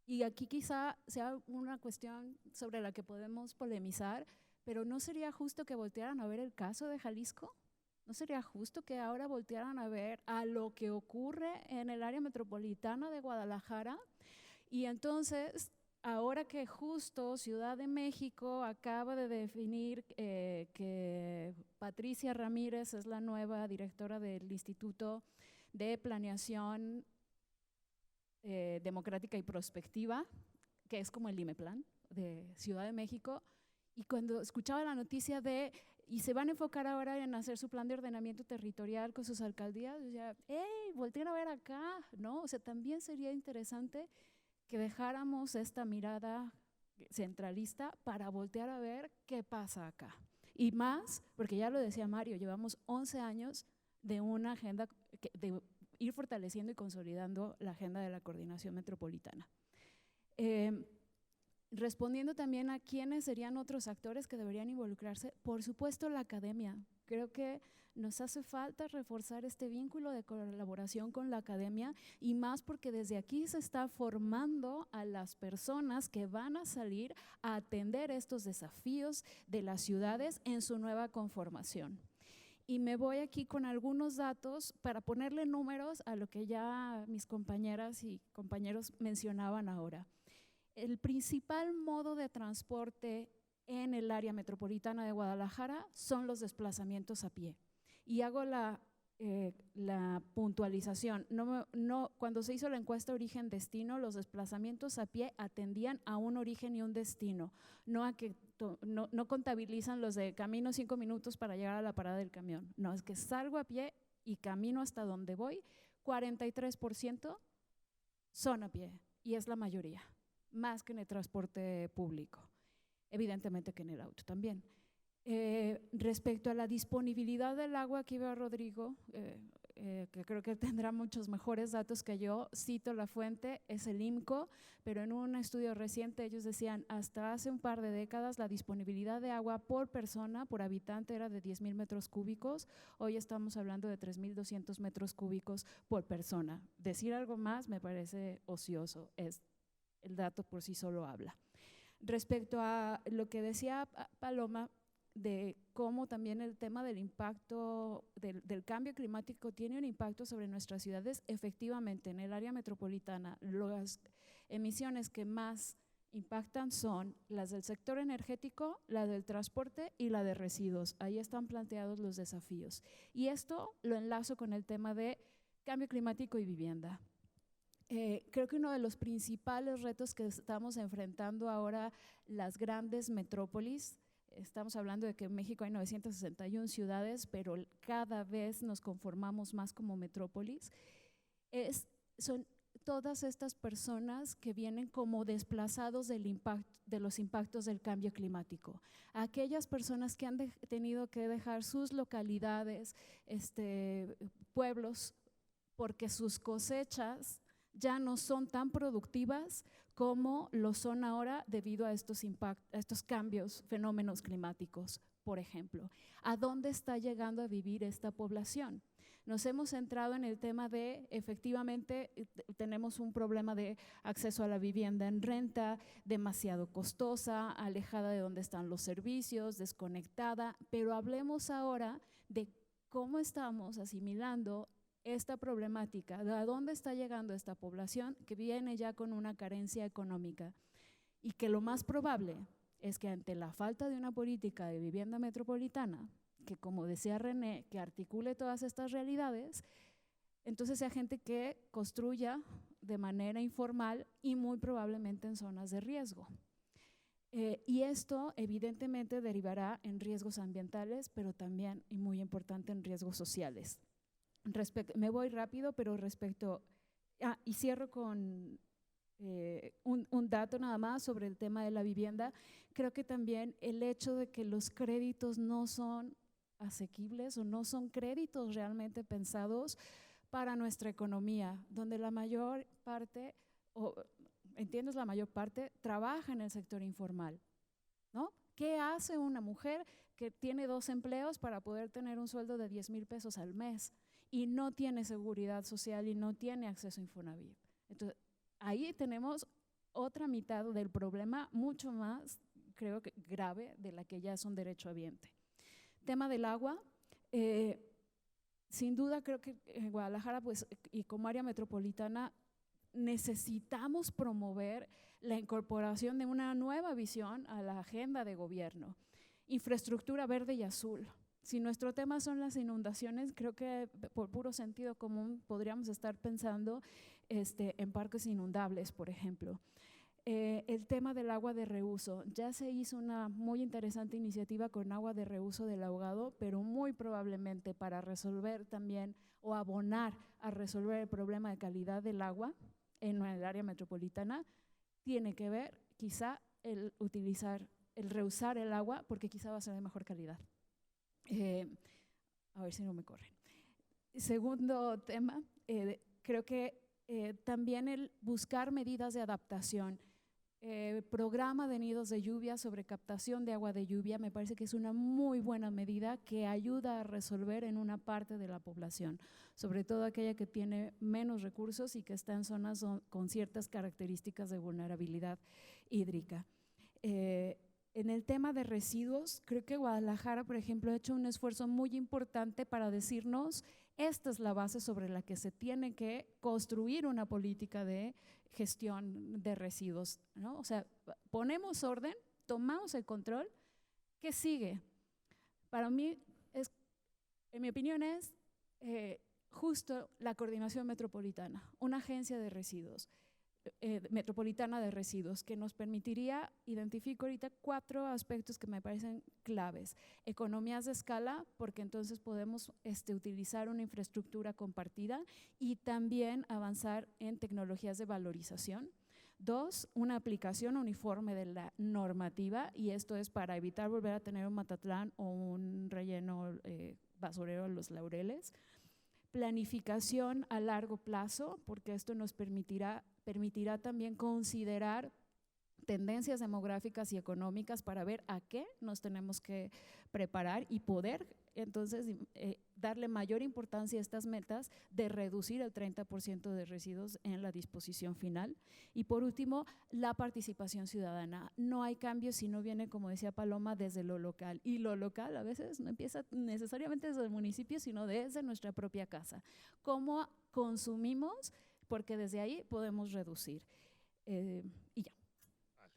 Y aquí quizá sea una cuestión sobre la que podemos polemizar, pero ¿no sería justo que voltearan a ver el caso de Jalisco? ¿No sería justo que ahora voltearan a ver a lo que ocurre en el área metropolitana de Guadalajara? Y entonces, ahora que justo Ciudad de México acaba de definir que Patricia Ramírez es la nueva directora del Instituto de Planeación Democrática y Prospectiva, que es como el IMEPLAN de Ciudad de México, y cuando escuchaba la noticia y se van a enfocar ahora en hacer su plan de ordenamiento territorial con sus alcaldías, decía, ¡hey, volteen a ver acá! ¿No? O sea, también sería interesante que dejáramos esta mirada centralista para voltear a ver qué pasa acá. Y más, porque ya lo decía Mario, llevamos 11 años de una agenda de ir fortaleciendo y consolidando la agenda de la coordinación metropolitana. Respondiendo también a quiénes serían otros actores que deberían involucrarse, por supuesto la academia. Creo que nos hace falta reforzar este vínculo de colaboración con la academia y más porque desde aquí se está formando a las personas que van a salir a atender estos desafíos de las ciudades en su nueva conformación. Y me voy aquí con algunos datos para ponerle números a lo que ya mis compañeras y compañeros mencionaban ahora. El principal modo de transporte en el área metropolitana de Guadalajara son los desplazamientos a pie. Y hago la puntualización. Cuando se hizo la encuesta origen-destino, los desplazamientos a pie atendían a un origen y un destino, no contabilizan los de camino 5 minutos para llegar a la parada del camión. No, es que salgo a pie y camino hasta donde voy, 43% son a pie y es la mayoría, más que en el transporte público, evidentemente que en el auto también. Respecto a la disponibilidad del agua, aquí veo a Rodrigo, que creo que tendrá muchos mejores datos que yo. Cito la fuente, es el IMCO, pero en un estudio reciente ellos decían hasta hace un par de décadas la disponibilidad de agua por persona, por habitante era de 10,000 metros cúbicos, hoy estamos hablando de 3,200 metros cúbicos por persona. Decir algo más me parece ocioso, el dato por sí solo habla. Respecto a lo que decía Paloma, de cómo también el tema del impacto del cambio climático tiene un impacto sobre nuestras ciudades, efectivamente en el área metropolitana las emisiones que más impactan son las del sector energético, la del transporte y la de residuos. Ahí están planteados los desafíos. Y esto lo enlazo con el tema de cambio climático y vivienda. Creo que uno de los principales retos que estamos enfrentando ahora las grandes metrópolis, estamos hablando de que en México hay 961 ciudades, pero cada vez nos conformamos más como metrópolis, son todas estas personas que vienen como desplazados de los impactos del cambio climático. Aquellas personas que han tenido que dejar sus localidades, pueblos, porque sus cosechas ya no son tan productivas como lo son ahora debido a estos cambios, fenómenos climáticos, por ejemplo. ¿A dónde está llegando a vivir esta población? Nos hemos centrado en el tema de, efectivamente, tenemos un problema de acceso a la vivienda en renta, demasiado costosa, alejada de donde están los servicios, desconectada, pero hablemos ahora de cómo estamos asimilando esta problemática, de a dónde está llegando esta población que viene ya con una carencia económica y que lo más probable es que ante la falta de una política de vivienda metropolitana, que como decía René, que articule todas estas realidades, entonces sea gente que construya de manera informal y muy probablemente en zonas de riesgo. Y esto evidentemente derivará en riesgos ambientales, pero también, y muy importante, en riesgos sociales. Me voy rápido, pero respecto, y cierro con un dato nada más sobre el tema de la vivienda. Creo que también el hecho de que los créditos no son asequibles o no son créditos realmente pensados para nuestra economía, donde la mayor parte, ¿entiendes? La mayor parte trabaja en el sector informal, ¿no? ¿Qué hace una mujer que tiene 2 empleos para poder tener un sueldo de 10,000 pesos al mes y no tiene seguridad social y no tiene acceso a Infonavit? Entonces, ahí tenemos otra mitad del problema, mucho más, creo que grave, de la que ya es un derecho habiente. Tema del agua, sin duda creo que en Guadalajara, pues, y como área metropolitana, necesitamos promover la incorporación de una nueva visión a la agenda de gobierno. Infraestructura verde y azul. Si nuestro tema son las inundaciones, creo que por puro sentido común podríamos estar pensando en parques inundables, por ejemplo. El tema del agua de reuso. Ya se hizo una muy interesante iniciativa con agua de reuso del ahogado, pero muy probablemente para resolver también o abonar a resolver el problema de calidad del agua en el área metropolitana, tiene que ver quizá el reusar el agua, porque quizá va a ser de mejor calidad. A ver si no me corren. Segundo tema, creo que también el buscar medidas de adaptación. Programa de nidos de lluvia sobre captación de agua de lluvia me parece que es una muy buena medida que ayuda a resolver en una parte de la población, sobre todo aquella que tiene menos recursos y que está en zonas con ciertas características de vulnerabilidad hídrica. En el tema de residuos, creo que Guadalajara, por ejemplo, ha hecho un esfuerzo muy importante para decirnos: esta es la base sobre la que se tiene que construir una política de gestión de residuos, ¿no? O sea, ponemos orden, tomamos el control. ¿Qué sigue? Para mí, en mi opinión, es justo la coordinación metropolitana, una agencia de residuos, metropolitana de residuos, que nos permitiría, identifico ahorita 4 aspectos que me parecen claves. Economías de escala, porque entonces podemos utilizar una infraestructura compartida y también avanzar en tecnologías de valorización. 2, una aplicación uniforme de la normativa, y esto es para evitar volver a tener un Matatlán o un relleno basurero en Los Laureles. Planificación a largo plazo, porque esto nos permitirá también considerar tendencias demográficas y económicas para ver a qué nos tenemos que preparar y poder entonces darle mayor importancia a estas metas de reducir el 30% de residuos en la disposición final. Y por último, la participación ciudadana. No hay cambio si no viene, como decía Paloma, desde lo local. Y lo local a veces no empieza necesariamente desde el municipio, sino desde nuestra propia casa. ¿Cómo consumimos? Porque desde ahí podemos reducir. Y ya. Vale.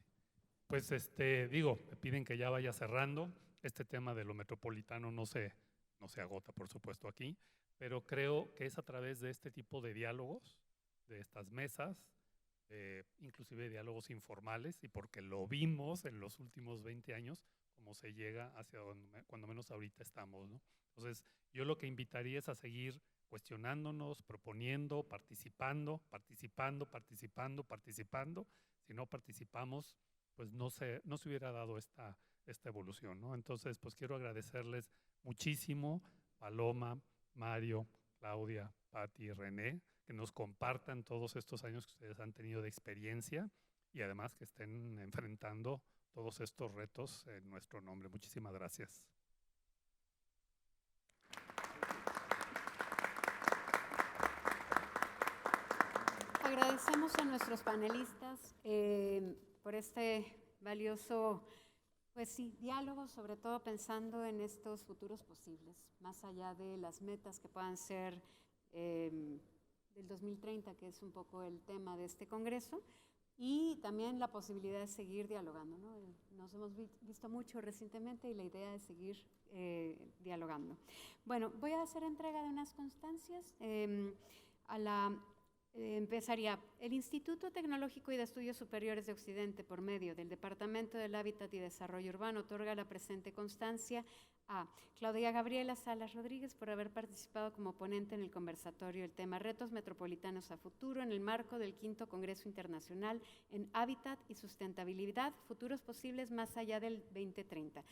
Pues me piden que ya vaya cerrando. Este tema de lo metropolitano no se agota, por supuesto, aquí, pero creo que es a través de este tipo de diálogos, de estas mesas, inclusive diálogos informales, y porque lo vimos en los últimos 20 años, cómo se llega hacia donde, cuando menos ahorita estamos, ¿no? Entonces, yo lo que invitaría es a seguir cuestionándonos, proponiendo, participando. Si no participamos, pues no se hubiera dado esta evolución, ¿no? Entonces, pues quiero agradecerles muchísimo, Paloma, Mario, Claudia, Pati y René, que que nos compartan todos estos años que ustedes han tenido de experiencia y además que estén enfrentando todos estos retos en nuestro nombre. Muchísimas gracias. Agradecemos a nuestros panelistas por este valioso, pues sí, diálogo, sobre todo pensando en estos futuros posibles, más allá de las metas que puedan ser del 2030, que es un poco el tema de este congreso, y también la posibilidad de seguir dialogando, ¿no? Nos hemos visto mucho recientemente y la idea es seguir dialogando. Bueno, voy a hacer entrega de unas constancias. Empezaría. El Instituto Tecnológico y de Estudios Superiores de Occidente, por medio del Departamento del Hábitat y Desarrollo Urbano, otorga la presente constancia a Claudia Gabriela Salas Rodríguez por haber participado como ponente en el conversatorio el tema Retos Metropolitanos a Futuro en el marco del 5º Congreso Internacional en Hábitat y Sustentabilidad, Futuros Posibles más allá del 2030.